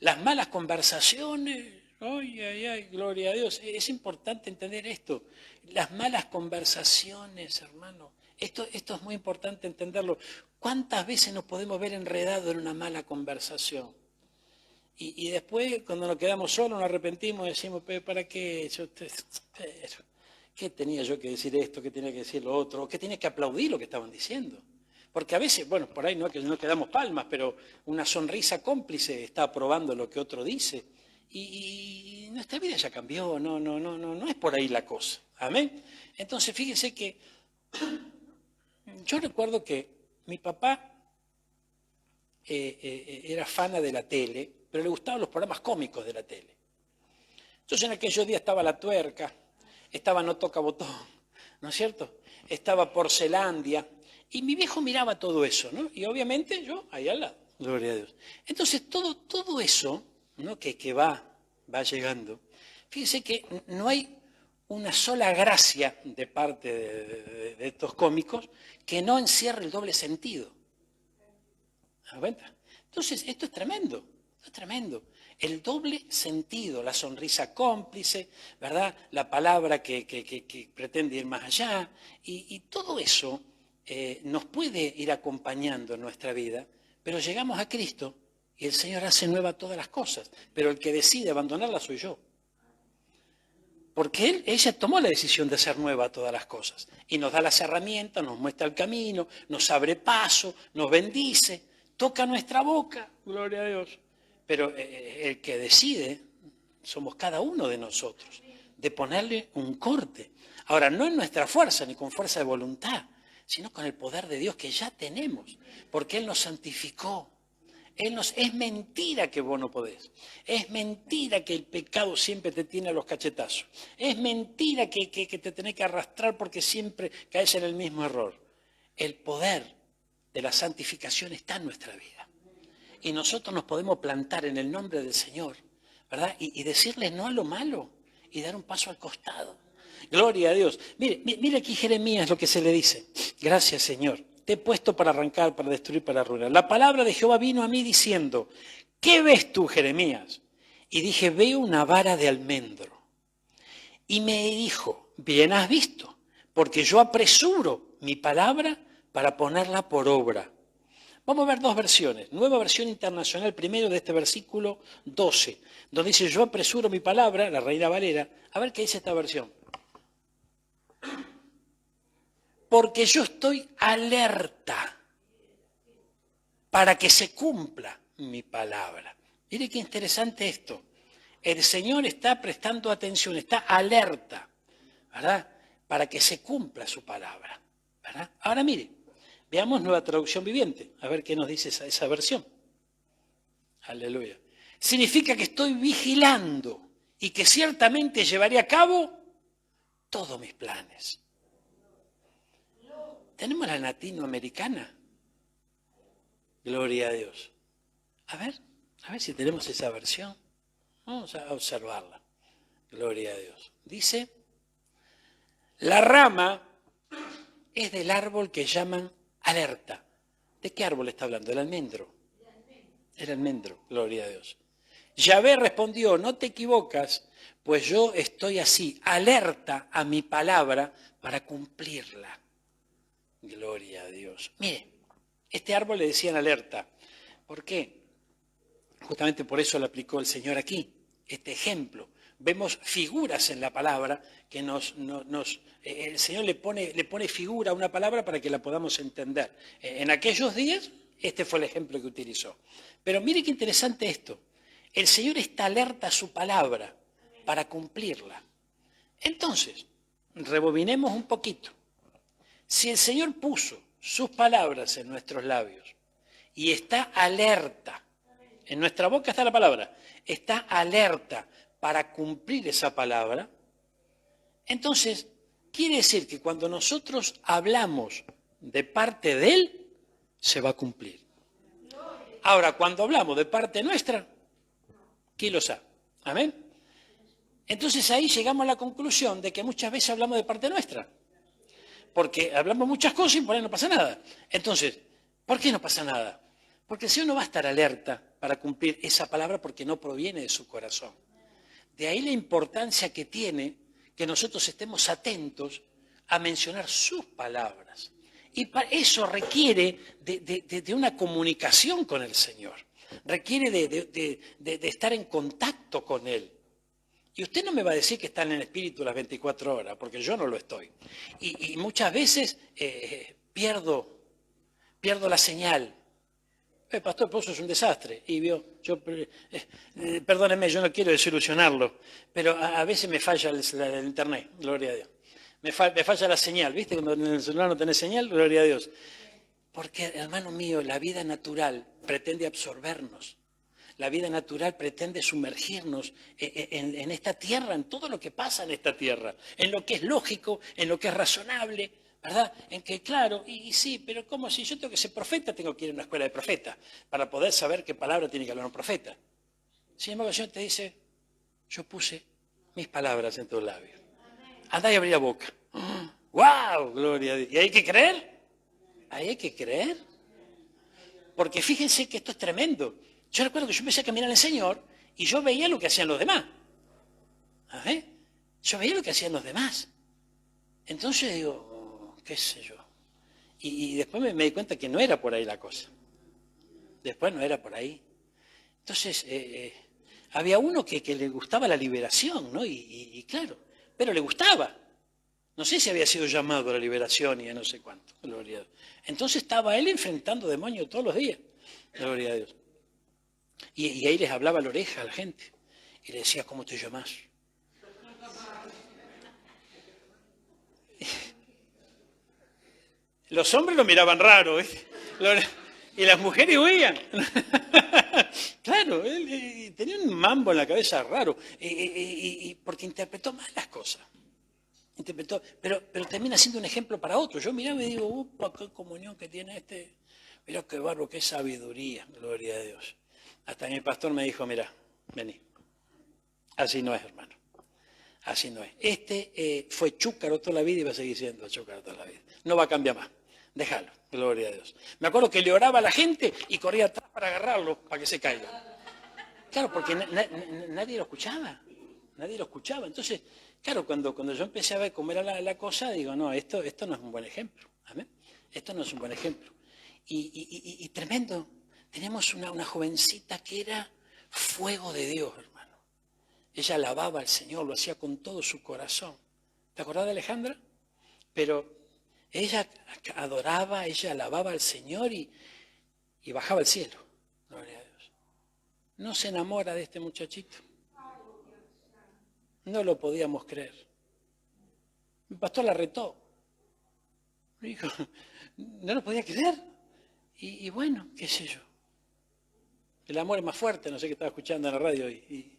las malas conversaciones. Ay, gloria a Dios. Es importante entender esto. Las malas conversaciones, hermano. Esto es muy importante entenderlo. ¿Cuántas veces nos podemos ver enredados en una mala conversación? Y después, cuando nos quedamos solos, nos arrepentimos y decimos, ¿para qué? ¿Qué tenía yo que decir esto? ¿Qué tenía que decir lo otro? ¿O qué tenía que aplaudir lo que estaban diciendo? Porque a veces, bueno, por ahí no es que no quedamos palmas, pero una sonrisa cómplice está aprobando lo que otro dice. Y nuestra vida ya cambió, no es por ahí la cosa. Amén. Entonces, fíjense que Yo recuerdo que mi papá era fana de la tele, pero le gustaban los programas cómicos de la tele. Entonces en aquellos días estaba La Tuerca, estaba No Toca Botón, ¿no es cierto? Estaba Porcelandia, y mi viejo miraba todo eso, ¿no? Y obviamente yo ahí al lado, gloria a Dios. Entonces todo eso, ¿no? que va llegando, fíjense que no hay una sola gracia de parte de estos cómicos que no encierre el doble sentido. ¿Se dan cuenta? Entonces, esto es tremendo, esto es tremendo. El doble sentido, la sonrisa cómplice, ¿verdad? La palabra que pretende ir más allá, y todo eso nos puede ir acompañando en nuestra vida, pero llegamos a Cristo y el Señor hace nueva todas las cosas, pero el que decide abandonarla soy yo. Porque ella tomó la decisión de hacer nueva todas las cosas y nos da las herramientas, nos muestra el camino, nos abre paso, nos bendice, toca nuestra boca, gloria a Dios. Pero el que decide somos cada uno de nosotros, de ponerle un corte. Ahora, no en nuestra fuerza ni con fuerza de voluntad, sino con el poder de Dios que ya tenemos, porque Él nos santificó. Es mentira que vos no podés. Es mentira que el pecado siempre te tiene a los cachetazos. Es mentira que te tenés que arrastrar porque siempre caes en el mismo error. El poder de la santificación está en nuestra vida. Y nosotros nos podemos plantar en el nombre del Señor, ¿verdad? Y decirle no a lo malo y dar un paso al costado. Gloria a Dios. Mire aquí Jeremías lo que se le dice. Gracias, Señor. Te he puesto para arrancar, para destruir, para arruinar. La palabra de Jehová vino a mí diciendo, ¿qué ves tú, Jeremías? Y dije, veo una vara de almendro. Y me dijo, bien has visto, porque yo apresuro mi palabra para ponerla por obra. Vamos a ver dos versiones. Nueva versión internacional, primero de este versículo 12, donde dice, yo apresuro mi palabra, la Reina Valera. A ver qué dice esta versión. Porque yo estoy alerta para que se cumpla mi palabra. Mire qué interesante esto. El Señor está prestando atención, está alerta, ¿verdad? Para que se cumpla su palabra, ¿verdad? Ahora mire, veamos Nueva Traducción Viviente, a ver qué nos dice esa versión. Aleluya. Significa que estoy vigilando y que ciertamente llevaré a cabo todos mis planes. ¿Tenemos la latinoamericana? Gloria a Dios. A ver si tenemos esa versión. Vamos a observarla. Gloria a Dios. Dice, la rama es del árbol que llaman alerta. ¿De qué árbol está hablando? El almendro. El almendro, gloria a Dios. Yahvé respondió, no te equivocas, pues yo estoy así, alerta a mi palabra para cumplirla. Gloria a Dios. Mire, este árbol le decían alerta. ¿Por qué? Justamente por eso lo aplicó el Señor aquí, este ejemplo. Vemos figuras en la palabra que el Señor le pone figura a una palabra para que la podamos entender. En aquellos días, este fue el ejemplo que utilizó. Pero mire qué interesante esto. El Señor está alerta a su palabra para cumplirla. Entonces, rebobinemos un poquito. Si el Señor puso sus palabras en nuestros labios y está alerta, en nuestra boca está la palabra, está alerta para cumplir esa palabra, entonces quiere decir que cuando nosotros hablamos de parte de Él, se va a cumplir. Ahora, cuando hablamos de parte nuestra, ¿quién lo sabe? ¿Amén? Entonces ahí llegamos a la conclusión de que muchas veces hablamos de parte nuestra. Porque hablamos muchas cosas y por ahí no pasa nada. Entonces, ¿por qué no pasa nada? Porque el Señor no va a estar alerta para cumplir esa palabra porque no proviene de su corazón. De ahí la importancia que tiene que nosotros estemos atentos a mencionar sus palabras. Y para eso requiere de una comunicación con el Señor. Requiere de estar en contacto con Él. Y usted no me va a decir que está en el Espíritu las 24 horas, porque yo no lo estoy. Y muchas veces pierdo la señal. Pastor, pues eso es un desastre. Y perdóneme, yo no quiero desilusionarlo, pero a veces me falla el internet, gloria a Dios. Me falla la señal, ¿viste? Cuando en el celular no tenés señal, gloria a Dios. Porque, hermano mío, la vida natural pretende absorbernos. La vida natural pretende sumergirnos en esta tierra, en todo lo que pasa en esta tierra, en lo que es lógico, en lo que es razonable, ¿verdad? En que, claro, y sí, pero ¿cómo si yo tengo que ser profeta, tengo que ir a una escuela de profeta para poder saber qué palabra tiene que hablar un profeta? Sin embargo, el Señor te dice, yo puse mis palabras en tus labios. Andá y abrí la boca. ¡Wow! Gloria a Dios. ¿Y hay que creer? Ahí hay que creer. Porque fíjense que esto es tremendo. Yo recuerdo que yo empecé a caminar al Señor y yo veía lo que hacían los demás. ¿Sabes? Yo veía lo que hacían los demás. Entonces digo, qué sé yo. Y después me di cuenta que no era por ahí la cosa. Después no era por ahí. Entonces, había uno que le gustaba la liberación, ¿no? Y claro, pero le gustaba. No sé si había sido llamado a la liberación y a no sé cuánto. Gloria a Dios. Entonces estaba él enfrentando demonios todos los días. Gloria a Dios. Y ahí les hablaba a la oreja a la gente. Y le decía, ¿cómo te llamas? Los hombres lo miraban raro, ¿eh? Y las mujeres huían. Claro, él tenía un mambo en la cabeza raro. Porque interpretó mal las cosas. Interpretó, pero termina siendo un ejemplo para otros. Yo miraba y digo, upa, qué comunión que tiene este. Mirá qué barro, qué sabiduría, gloria a Dios. Hasta mi pastor me dijo, mira, vení. Así no es, hermano. Así no es. Este fue chúcaro toda la vida y va a seguir siendo chúcaro toda la vida. No va a cambiar más. Déjalo, gloria a Dios. Me acuerdo que le oraba a la gente y corría atrás para agarrarlo, para que se caiga. Claro, porque nadie lo escuchaba. Nadie lo escuchaba. Entonces, claro, cuando yo empecé a ver cómo era la cosa, digo, no, esto no es un buen ejemplo. ¿Amén? Esto no es un buen ejemplo. Y tremendo. Teníamos una jovencita que era fuego de Dios, hermano. Ella alababa al Señor, lo hacía con todo su corazón. ¿Te acordás de Alejandra? Pero ella adoraba, ella alababa al Señor y bajaba al cielo. Gloria a Dios. No se enamora de este muchachito. No lo podíamos creer. Mi pastor la retó. Me dijo, no lo podía creer. Y bueno, qué sé yo. El amor es más fuerte, no sé qué estaba escuchando en la radio. Y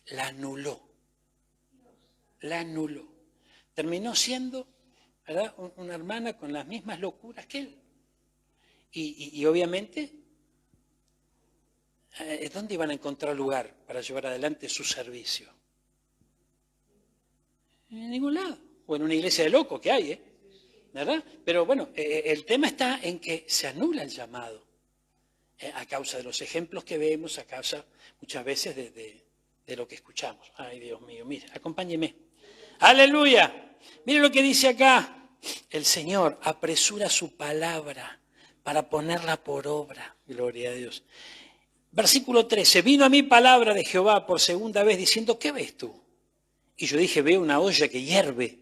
la anuló. La anuló. Terminó siendo, ¿verdad?, una hermana con las mismas locuras que él. Y obviamente, ¿dónde iban a encontrar lugar para llevar adelante su servicio? En ningún lado. O en una iglesia de locos que hay, ¿verdad? Pero bueno, el tema está en que se anula el llamado a causa de los ejemplos que vemos, a causa muchas veces de lo que escuchamos. Ay, Dios mío, mire, acompáñeme. ¡Aleluya! Mire lo que dice acá. El Señor apresura su palabra para ponerla por obra. Gloria a Dios. Versículo 13. Vino a mí palabra de Jehová por segunda vez diciendo, ¿qué ves tú? Y yo dije, veo una olla que hierve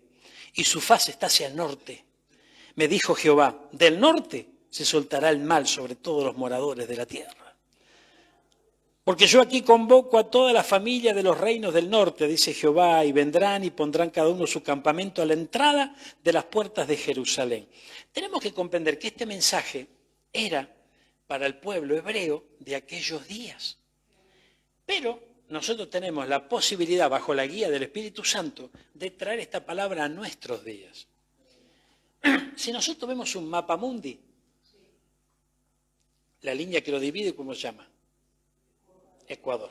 y su faz está hacia el norte. Me dijo Jehová, del norte se soltará el mal sobre todos los moradores de la tierra. Porque yo aquí convoco a toda la familia de los reinos del norte, dice Jehová, y vendrán y pondrán cada uno su campamento a la entrada de las puertas de Jerusalén. Tenemos que comprender que este mensaje era para el pueblo hebreo de aquellos días. Pero nosotros tenemos la posibilidad, bajo la guía del Espíritu Santo, de traer esta palabra a nuestros días. Si nosotros vemos un mapa mundi, la línea que lo divide, ¿cómo se llama? Ecuador.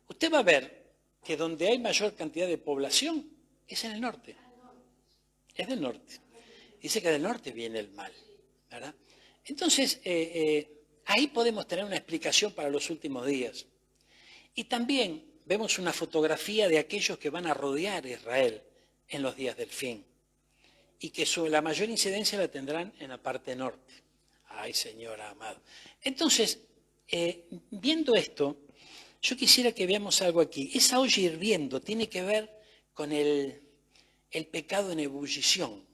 Usted va a ver que donde hay mayor cantidad de población es en el norte. Es del norte. Dice que del norte viene el mal, ¿verdad? Entonces, ahí podemos tener una explicación para los últimos días. Y también vemos una fotografía de aquellos que van a rodear a Israel en los días del fin. Y que la mayor incidencia la tendrán en la parte norte. Ay, Señor amado. Entonces, viendo esto, yo quisiera que veamos algo aquí. Esa olla hirviendo tiene que ver con el pecado en ebullición,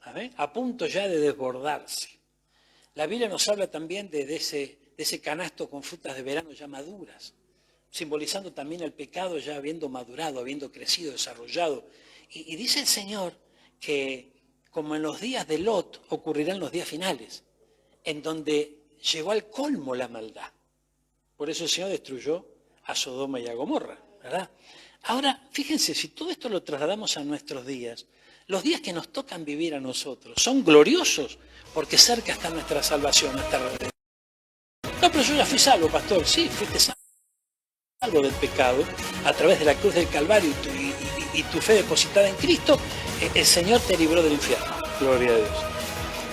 ¿sabes? A punto ya de desbordarse. La Biblia nos habla también de ese canasto con frutas de verano ya maduras. simbolizando también el pecado ya habiendo madurado, habiendo crecido, desarrollado. Y dice el Señor que como en los días de Lot ocurrirán los días finales, en donde llegó al colmo la maldad. Por eso el Señor destruyó a Sodoma y a Gomorra, ¿verdad? Ahora, fíjense, si todo esto lo trasladamos a nuestros días, los días que nos tocan vivir a nosotros son gloriosos porque cerca está nuestra salvación, nuestra redención. No, pero yo ya fui salvo, pastor. Sí, fuiste salvo del pecado a través de la cruz del Calvario y tu fe depositada en Cristo. El Señor te libró del infierno. Gloria a Dios.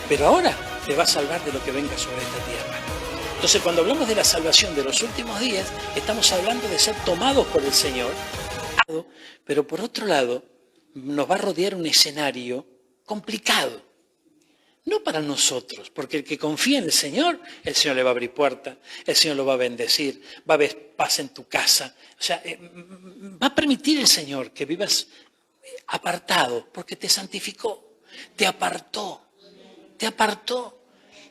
Pero ahora te va a salvar de lo que venga sobre esta tierra. Entonces, cuando hablamos de la salvación de los últimos días, estamos hablando de ser tomados por el Señor. Pero por otro lado, nos va a rodear un escenario complicado. No para nosotros, porque el que confía en el Señor le va a abrir puerta, el Señor lo va a bendecir, va a haber paz en tu casa. O sea, va a permitir el Señor que vivas apartado, porque te santificó, te apartó.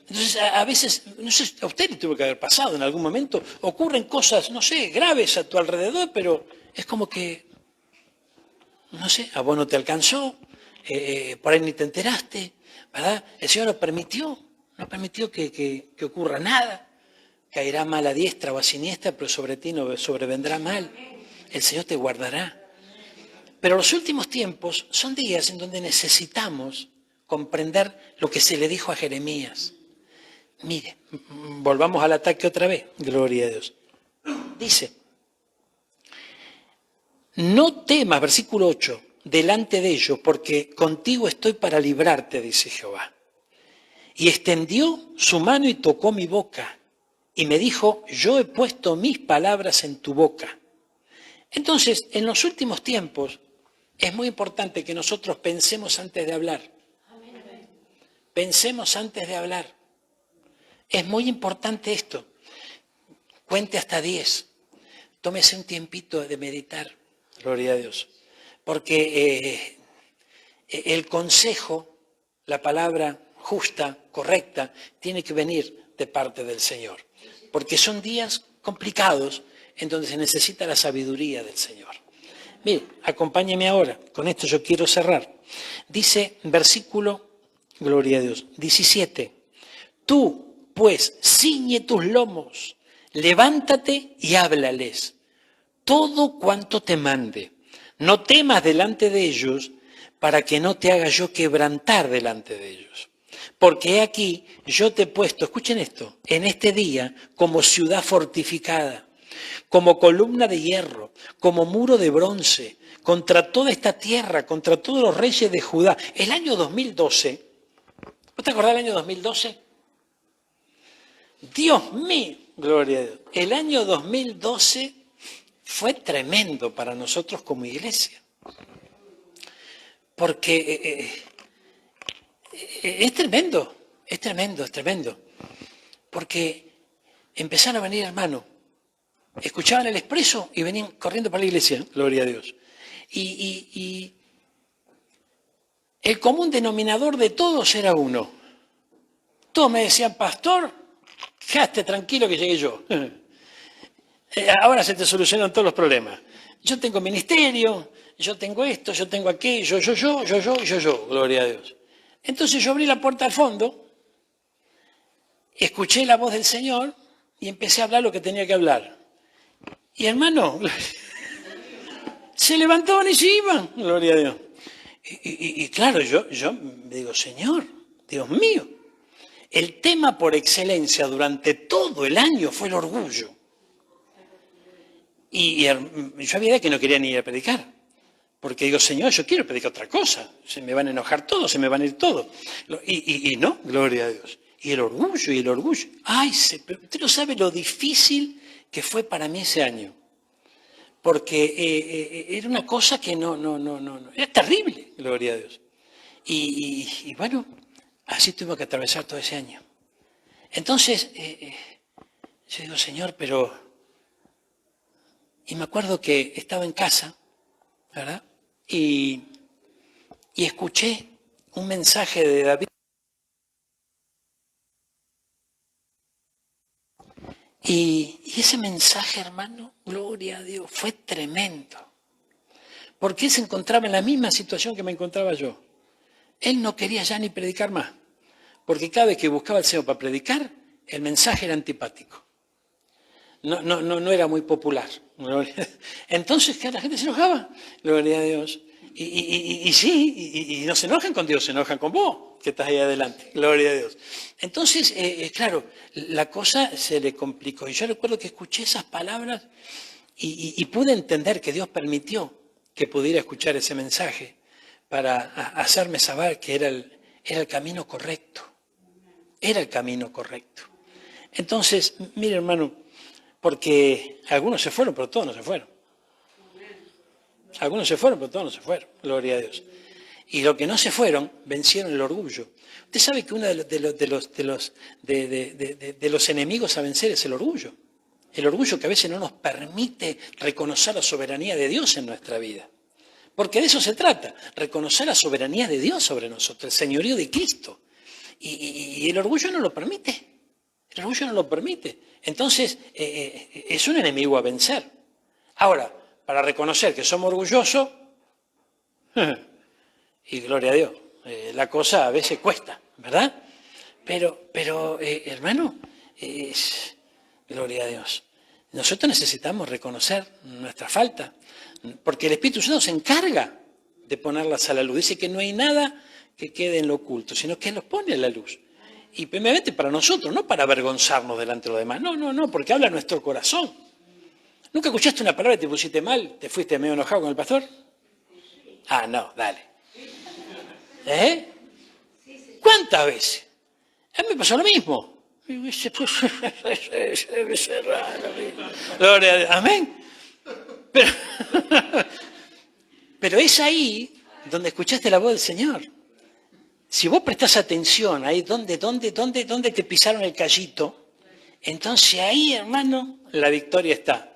Entonces, a veces, no sé, a usted le tuvo que haber pasado en algún momento, ocurren cosas, no sé, graves a tu alrededor, pero es como que, no sé, a vos no te alcanzó, por ahí ni te enteraste, ¿verdad? El Señor no permitió que ocurra nada, caerá mal a diestra o a siniestra, pero sobre ti no sobrevendrá mal, el Señor te guardará. Pero los últimos tiempos son días en donde necesitamos comprender lo que se le dijo a Jeremías. Mire, volvamos al ataque otra vez, gloria a Dios. Dice, no temas, versículo 8, delante de ellos, porque contigo estoy para librarte, dice Jehová. Y extendió su mano y tocó mi boca, y me dijo, yo he puesto mis palabras en tu boca. Entonces, en los últimos tiempos, es muy importante que nosotros pensemos antes de hablar. Pensemos antes de hablar. Es muy importante esto. Cuente hasta 10. Tómese un tiempito de meditar. Gloria a Dios. Porque el consejo, la palabra justa, correcta, tiene que venir de parte del Señor. Porque son días complicados en donde se necesita la sabiduría del Señor. Mire, acompáñeme ahora. Con esto yo quiero cerrar. Dice, versículo, gloria a Dios, 17. Tú, pues, ciñe tus lomos, levántate y háblales todo cuanto te mande. No temas delante de ellos, para que no te haga yo quebrantar delante de ellos. Porque he aquí, yo te he puesto, escuchen esto, en este día como ciudad fortificada, como columna de hierro, como muro de bronce, contra toda esta tierra, contra todos los reyes de Judá. El año 2012, ¿vos te acordás del año 2012? Dios mío, gloria a Dios. El año 2012 fue tremendo para nosotros como iglesia. Porque es tremendo. Porque empezaron a venir hermanos, escuchaban el expreso y venían corriendo para la iglesia, gloria a Dios. Y el común denominador de todos era uno. Todos me decían, pastor, quedaste tranquilo que llegué yo. Ahora se te solucionan todos los problemas. Yo tengo ministerio, yo tengo esto, yo tengo aquello, yo, gloria a Dios. Entonces yo abrí la puerta al fondo, escuché la voz del Señor y empecé a hablar lo que tenía que hablar. Y hermano, se levantaban y se iban, gloria a Dios. Y claro, yo me digo, Señor, Dios mío, el tema por excelencia durante todo el año fue el orgullo. Y yo había idea que no quería ni ir a predicar, porque digo, Señor, yo quiero predicar otra cosa, se me van a enojar todos, se me van a ir todos. Y no, gloria a Dios. Y el orgullo. Ay, usted no sabe lo difícil que fue para mí ese año, porque era una cosa que no, era terrible, gloria a Dios. Y bueno, así tuve que atravesar todo ese año. Entonces, yo digo, Señor, pero... Y me acuerdo que estaba en casa, ¿verdad? Y escuché un mensaje de David. Y ese mensaje, hermano, gloria a Dios, fue tremendo. Porque él se encontraba en la misma situación que me encontraba yo. Él no quería ya ni predicar más. Porque cada vez que buscaba al Señor para predicar, el mensaje era antipático. No era muy popular. Entonces, ¿qué? La gente se enojaba. Gloria a Dios. Y no se enojan con Dios, se enojan con vos, que estás ahí adelante. Gloria a Dios. Entonces, claro, la cosa se le complicó. Y yo recuerdo que escuché esas palabras y pude entender que Dios permitió que pudiera escuchar ese mensaje para hacerme saber que era el camino correcto. Era el camino correcto. Entonces, mire, hermano, porque algunos se fueron, pero todos no se fueron. Algunos se fueron, pero todos no se fueron. Gloria a Dios. Y los que no se fueron, vencieron el orgullo. Usted sabe que uno de los enemigos a vencer es el orgullo. El orgullo que a veces no nos permite reconocer la soberanía de Dios en nuestra vida. Porque de eso se trata, reconocer la soberanía de Dios sobre nosotros, el señorío de Cristo. Y el orgullo no lo permite. El orgullo no lo permite. Entonces, es un enemigo a vencer. Ahora, para reconocer que somos orgullosos, y gloria a Dios, la cosa a veces cuesta, ¿verdad? Pero hermano, gloria a Dios. Nosotros necesitamos reconocer nuestra falta, porque el Espíritu Santo se encarga de ponerlas a la luz. Dice que no hay nada que quede en lo oculto, sino que los pone a la luz. Y primeramente para nosotros, no para avergonzarnos delante de los demás. No, porque habla nuestro corazón. ¿Nunca escuchaste una palabra y te pusiste mal? ¿Te fuiste medio enojado con el pastor? Ah, no, dale. ¿Cuántas veces? A mí me pasó lo mismo. Debe ser raro. Gloria a Dios. Amén. Pero es ahí donde escuchaste la voz del Señor. Si vos prestás atención ahí donde te pisaron el callito, entonces ahí, hermano, la victoria está.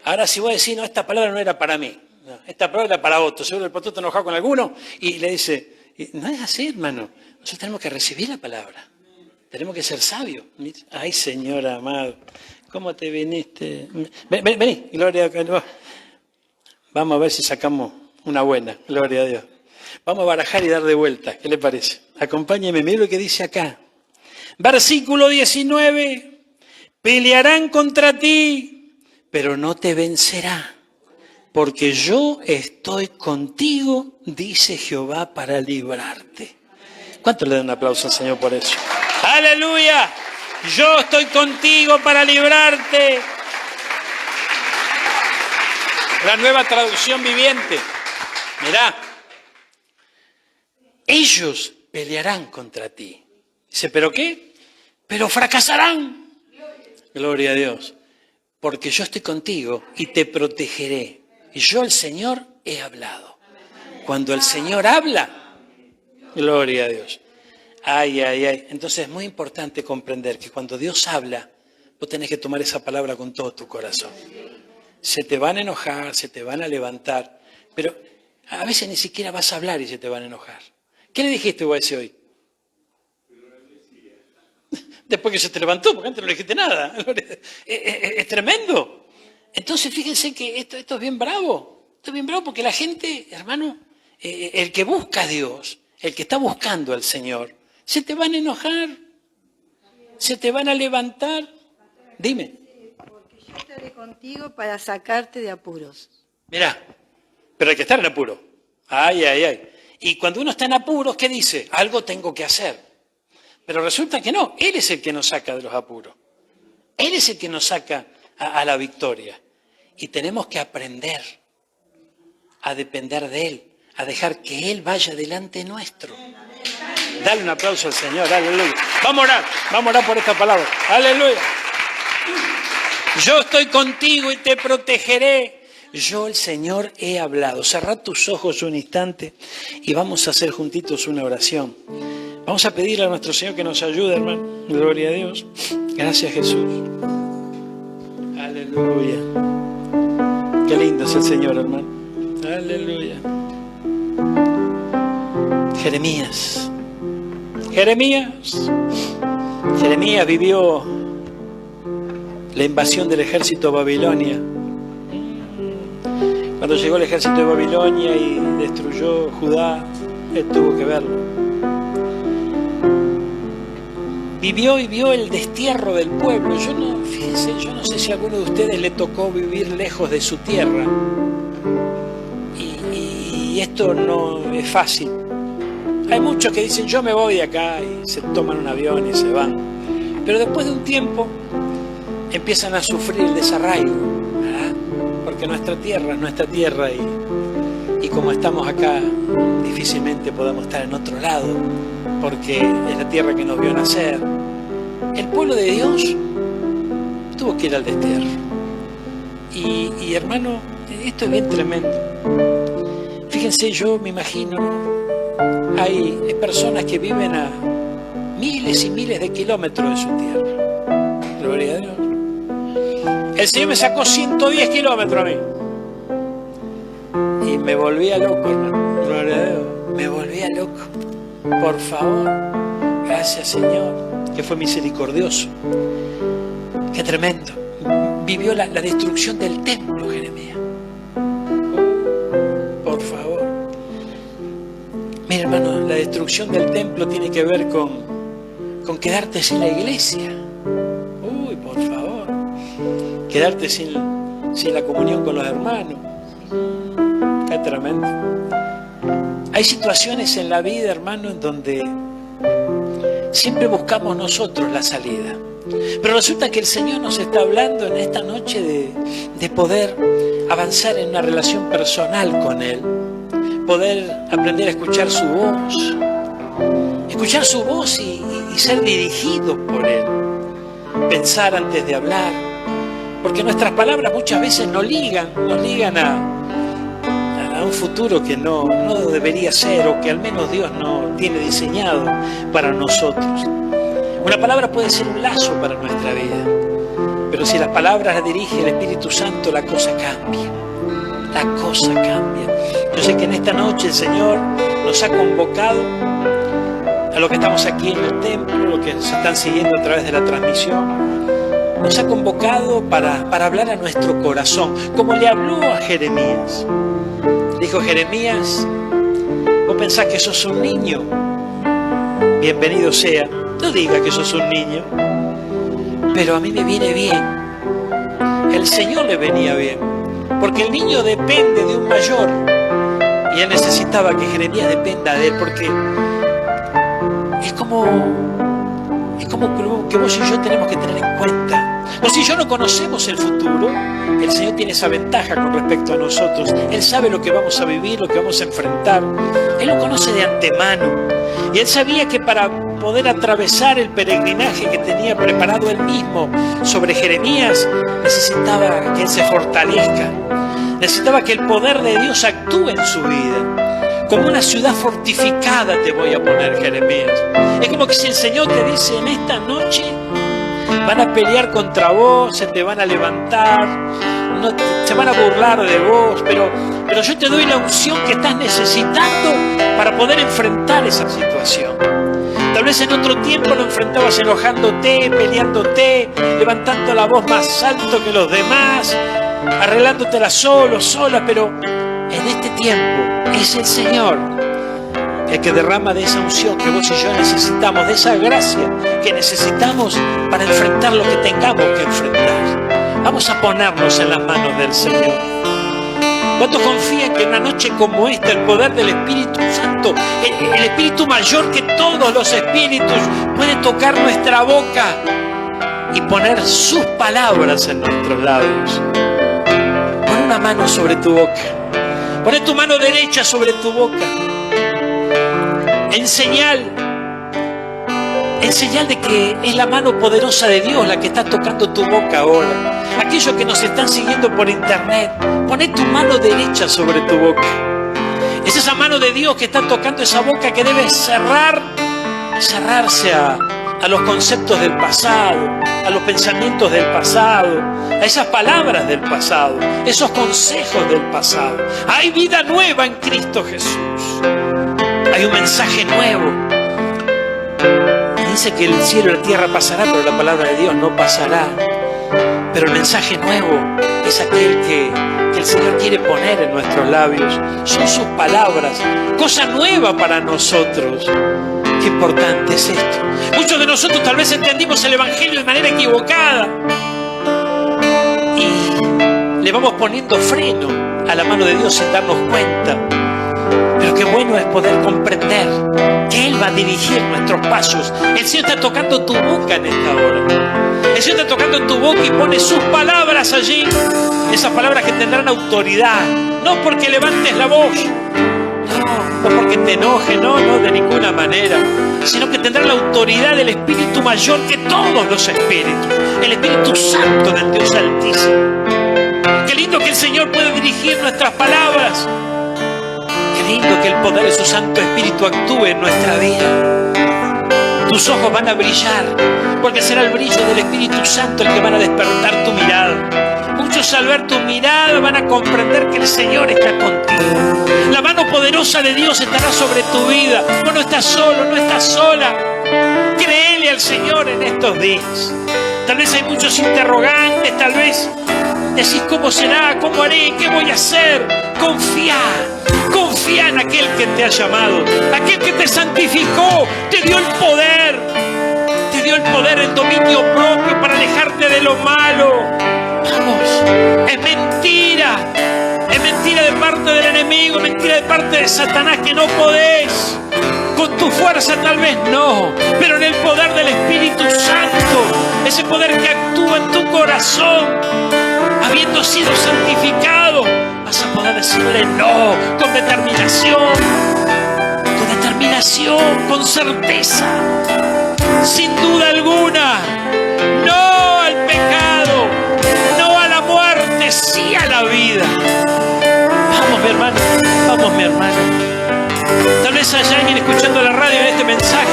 Ahora si vos decís, no, esta palabra no era para mí, no, esta palabra era para otro, seguro el pastor está enojado con alguno y le dice, no es así, hermano, nosotros tenemos que recibir la palabra, tenemos que ser sabios. Ay, Señor amado, ¿cómo te viniste? Vení, gloria a Dios. Vamos a ver si sacamos una buena, gloria a Dios. Vamos a barajar y dar de vuelta, ¿qué le parece? Acompáñeme, mire lo que dice acá. Versículo 19, pelearán contra ti, pero no te vencerá, porque yo estoy contigo, dice Jehová, para librarte. ¿Cuánto le dan un aplauso al Señor por eso? ¡Aleluya! Yo estoy contigo para librarte. La Nueva Traducción Viviente. Mirá. Ellos pelearán contra ti. Dice, ¿pero qué? Pero fracasarán. Gloria a Dios. Porque yo estoy contigo y te protegeré. Y yo, el Señor, he hablado. Cuando el Señor habla, gloria a Dios. Ay. Entonces es muy importante comprender que cuando Dios habla, vos tenés que tomar esa palabra con todo tu corazón. Se te van a enojar, se te van a levantar, pero a veces ni siquiera vas a hablar y se te van a enojar. ¿Qué le dijiste vos a ese hoy? Después que se te levantó, porque antes no le dijiste nada. Es tremendo. Entonces fíjense que esto es bien bravo. Esto es bien bravo porque la gente, hermano, el que busca a Dios, el que está buscando al Señor, se te van a enojar, se te van a levantar. Dime. Porque yo estaré contigo para sacarte de apuros. Mirá, pero hay que estar en apuro. Ay. Y cuando uno está en apuros, ¿qué dice? Algo tengo que hacer. Pero resulta que no, Él es el que nos saca de los apuros. Él es el que nos saca a la victoria. Y tenemos que aprender a depender de Él, a dejar que Él vaya delante nuestro. Dale un aplauso al Señor, aleluya. Vamos a orar por esta palabra. Aleluya. Yo estoy contigo y te protegeré. Yo, el Señor, he hablado. Cerrá tus ojos un instante y vamos a hacer juntitos una oración. Vamos a pedirle a nuestro Señor que nos ayude, hermano. Gloria a Dios. Gracias, Jesús. Aleluya. Qué lindo es el Señor, hermano. Aleluya. Jeremías vivió la invasión del ejército a Babilonia. Cuando llegó el ejército de Babilonia y destruyó Judá, él tuvo que verlo. Vivió y vio el destierro del pueblo. Fíjense, yo no sé si a alguno de ustedes le tocó vivir lejos de su tierra. Y esto no es fácil. Hay muchos que dicen, yo me voy de acá, y se toman un avión y se van. Pero después de un tiempo empiezan a sufrir el desarraigo, ¿verdad? Porque nuestra tierra es nuestra tierra y como estamos acá, difícilmente podemos estar en otro lado, porque es la tierra que nos vio nacer. El pueblo de Dios tuvo que ir al destierro. Y hermano, esto es bien tremendo. Fíjense, yo me imagino, hay personas que viven a miles y miles de kilómetros de su tierra. Gloria a Dios. El Señor me sacó 110 kilómetros a mí. Y me volvía loco, hermano. Gloria a Dios. Me volvía loco. Por favor. Gracias, Señor, que fue misericordioso. Qué tremendo. Vivió la destrucción del templo, Jeremías. Por favor. Mira, hermano, la destrucción del templo tiene que ver con quedarte sin la iglesia. Uy, por favor. Quedarte sin la comunión con los hermanos. Qué tremendo. Hay situaciones en la vida, hermano, en donde siempre buscamos nosotros la salida. Pero resulta que el Señor nos está hablando en esta noche de poder avanzar en una relación personal con Él. Poder aprender a escuchar su voz. Escuchar su voz y ser dirigidos por Él. Pensar antes de hablar. Porque nuestras palabras muchas veces nos ligan a un futuro que no debería ser, o que al menos Dios no tiene diseñado para nosotros. Una palabra puede ser un lazo para nuestra vida, pero si las palabras las dirige el Espíritu Santo, la cosa cambia. La cosa cambia. Yo sé que en esta noche el Señor nos ha convocado, a los que estamos aquí en el templo, los que se están siguiendo a través de la transmisión, nos ha convocado para hablar a nuestro corazón, como le habló a Jeremías. Dijo: Jeremías, vos pensás que sos un niño, bienvenido sea, no diga que sos un niño, pero a mí me viene bien, el Señor le venía bien, porque el niño depende de un mayor, y él necesitaba que Jeremías dependa de él, porque es como que vos y yo tenemos que tener en cuenta. Vos y yo no conocemos el futuro. El Señor tiene esa ventaja con respecto a nosotros. Él sabe lo que vamos a vivir, lo que vamos a enfrentar. Él lo conoce de antemano. Y Él sabía que para poder atravesar el peregrinaje que tenía preparado Él mismo sobre Jeremías, necesitaba que Él se fortalezca. Necesitaba que el poder de Dios actúe en su vida. Como una ciudad fortificada te voy a poner, Jeremías. Es como que si el Señor te dice: en esta noche van a pelear contra vos, se te van a levantar, se van a burlar de vos, pero yo te doy la unción que estás necesitando para poder enfrentar esa situación. Tal vez en otro tiempo lo enfrentabas enojándote, peleándote, levantando la voz más alto que los demás, arreglándotela sola, pero en este tiempo es el Señor el que derrama de esa unción que vos y yo necesitamos, de esa gracia que necesitamos para enfrentar lo que tengamos que enfrentar. Vamos a ponernos en las manos del Señor. ¿Cuántos confían que en una noche como esta el poder del Espíritu Santo, el Espíritu mayor que todos los espíritus, puede tocar nuestra boca y poner sus palabras en nuestros labios? Pon una mano sobre tu boca. Pon tu mano derecha sobre tu boca. En señal de que es la mano poderosa de Dios la que está tocando tu boca ahora. Aquellos que nos están siguiendo por internet, poné tu mano derecha sobre tu boca. Es esa mano de Dios que está tocando esa boca que debe cerrarse a los conceptos del pasado, a los pensamientos del pasado, a esas palabras del pasado, esos consejos del pasado. Hay vida nueva en Cristo Jesús. Hay un mensaje nuevo. Dice que el cielo y la tierra pasará, pero la palabra de Dios no pasará. Pero el mensaje nuevo es aquel que el Señor quiere poner en nuestros labios. Son sus palabras, cosa nueva para nosotros. Qué importante es esto. Muchos de nosotros tal vez entendimos el Evangelio de manera equivocada y le vamos poniendo freno a la mano de Dios sin darnos cuenta. Pero qué bueno es poder comprender que Él va a dirigir nuestros pasos. El Señor está tocando tu boca en esta hora. El Señor está tocando tu boca y pone sus palabras allí. Esas palabras que tendrán autoridad. No porque levantes la voz. No porque te enoje, no, de ninguna manera. Sino que tendrán la autoridad del Espíritu mayor que todos los espíritus. El Espíritu Santo del Dios Altísimo. Qué lindo que el Señor puede dirigir nuestras palabras. Qué lindo que el poder de su Santo Espíritu actúe en nuestra vida. Tus ojos van a brillar, porque será el brillo del Espíritu Santo el que van a despertar tu mirada. Muchos al ver tu mirada van a comprender que el Señor está contigo. La mano poderosa de Dios estará sobre tu vida. Vos no estás solo, no estás sola. Créele al Señor en estos días. Tal vez hay muchos interrogantes, tal vez decís cómo será, cómo haré, qué voy a hacer. Confía en aquel que te ha llamado, aquel que te santificó, te dio el poder, el dominio propio para alejarte de lo malo. Vamos, es mentira de parte del enemigo, es mentira de parte de Satanás que no podés. Con tu fuerza tal vez no, pero en el poder del Espíritu Santo, ese poder que actúa en tu corazón, habiendo sido santificado, vas a poder decirle no con determinación, con certeza, sin duda alguna. No al pecado, no a la muerte, sí a la vida. Vamos mi hermano. Tal vez haya alguien escuchando la radio en este mensaje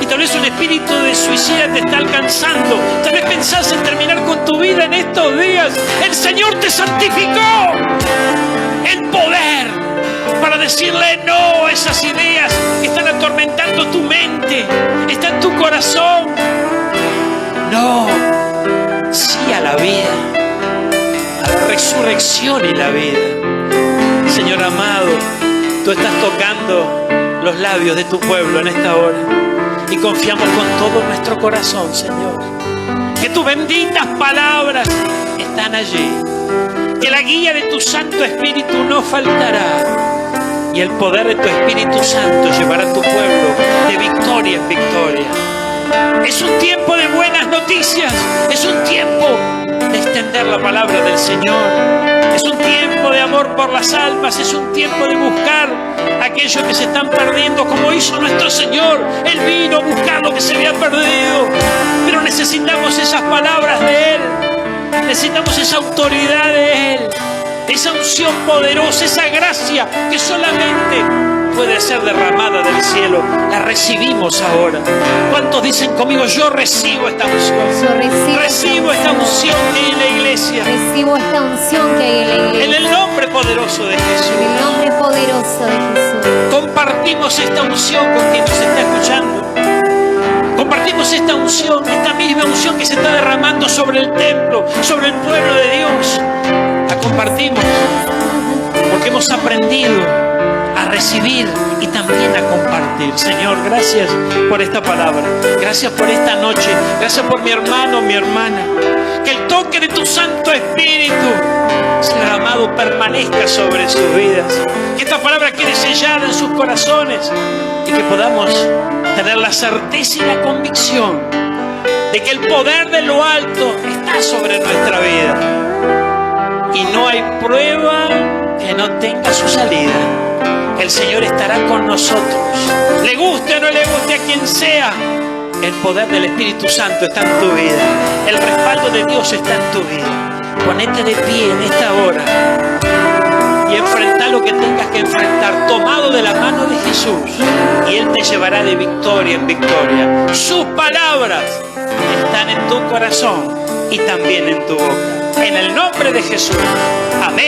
y tal vez un espíritu de suicida te está alcanzando. Tal vez pensás en terminar con tu vida en estos días. El Señor te santificó. El poder para decirle no a esas ideas que están atormentando tu mente. Está en tu corazón. No, sí a la vida, a la resurrección y la vida. Señor amado, tú estás tocando los labios de tu pueblo en esta hora y confiamos con todo nuestro corazón, Señor, que tus benditas palabras están allí, que la guía de tu Santo Espíritu no faltará y el poder de tu Espíritu Santo llevará a tu pueblo de victoria en victoria. Es un tiempo de buenas noticias, es un tiempo de extender la palabra del Señor. Es un tiempo de amor por las almas, es un tiempo de buscar a aquellos que se están perdiendo, como hizo nuestro Señor. Él vino a buscar lo que se había perdido, pero necesitamos esas palabras de Él, necesitamos esa autoridad de Él, esa unción poderosa, esa gracia que solamente puede ser derramada del cielo. La recibimos ahora. ¿Cuántos dicen conmigo, yo recibo esta unción? Recibo esta unción que hay en la iglesia. Recibo esta unción que hay en la iglesia. En el nombre poderoso de Jesús. En el nombre poderoso de Jesús. Compartimos esta unción con quien nos está escuchando. Compartimos esta unción, esta misma unción que se está derramando sobre el templo, sobre el pueblo de Dios. La compartimos porque hemos aprendido a recibir y también a compartir. Señor, gracias por esta palabra, gracias por esta noche, gracias por mi hermano, mi hermana. Que el toque de tu Santo Espíritu, Señor amado, permanezca sobre sus vidas. Que esta palabra quede sellada en sus corazones y que podamos tener la certeza y la convicción de que el poder de lo alto está sobre nuestra vida y no hay prueba que no tenga su salida. El Señor estará con nosotros. Le guste o no le guste a quien sea, el poder del Espíritu Santo está en tu vida. El respaldo de Dios está en tu vida. Ponete de pie en esta hora y enfrenta lo que tengas que enfrentar, tomado de la mano de Jesús, y Él te llevará de victoria en victoria. Sus palabras están en tu corazón y también en tu boca. En el nombre de Jesús. Amén.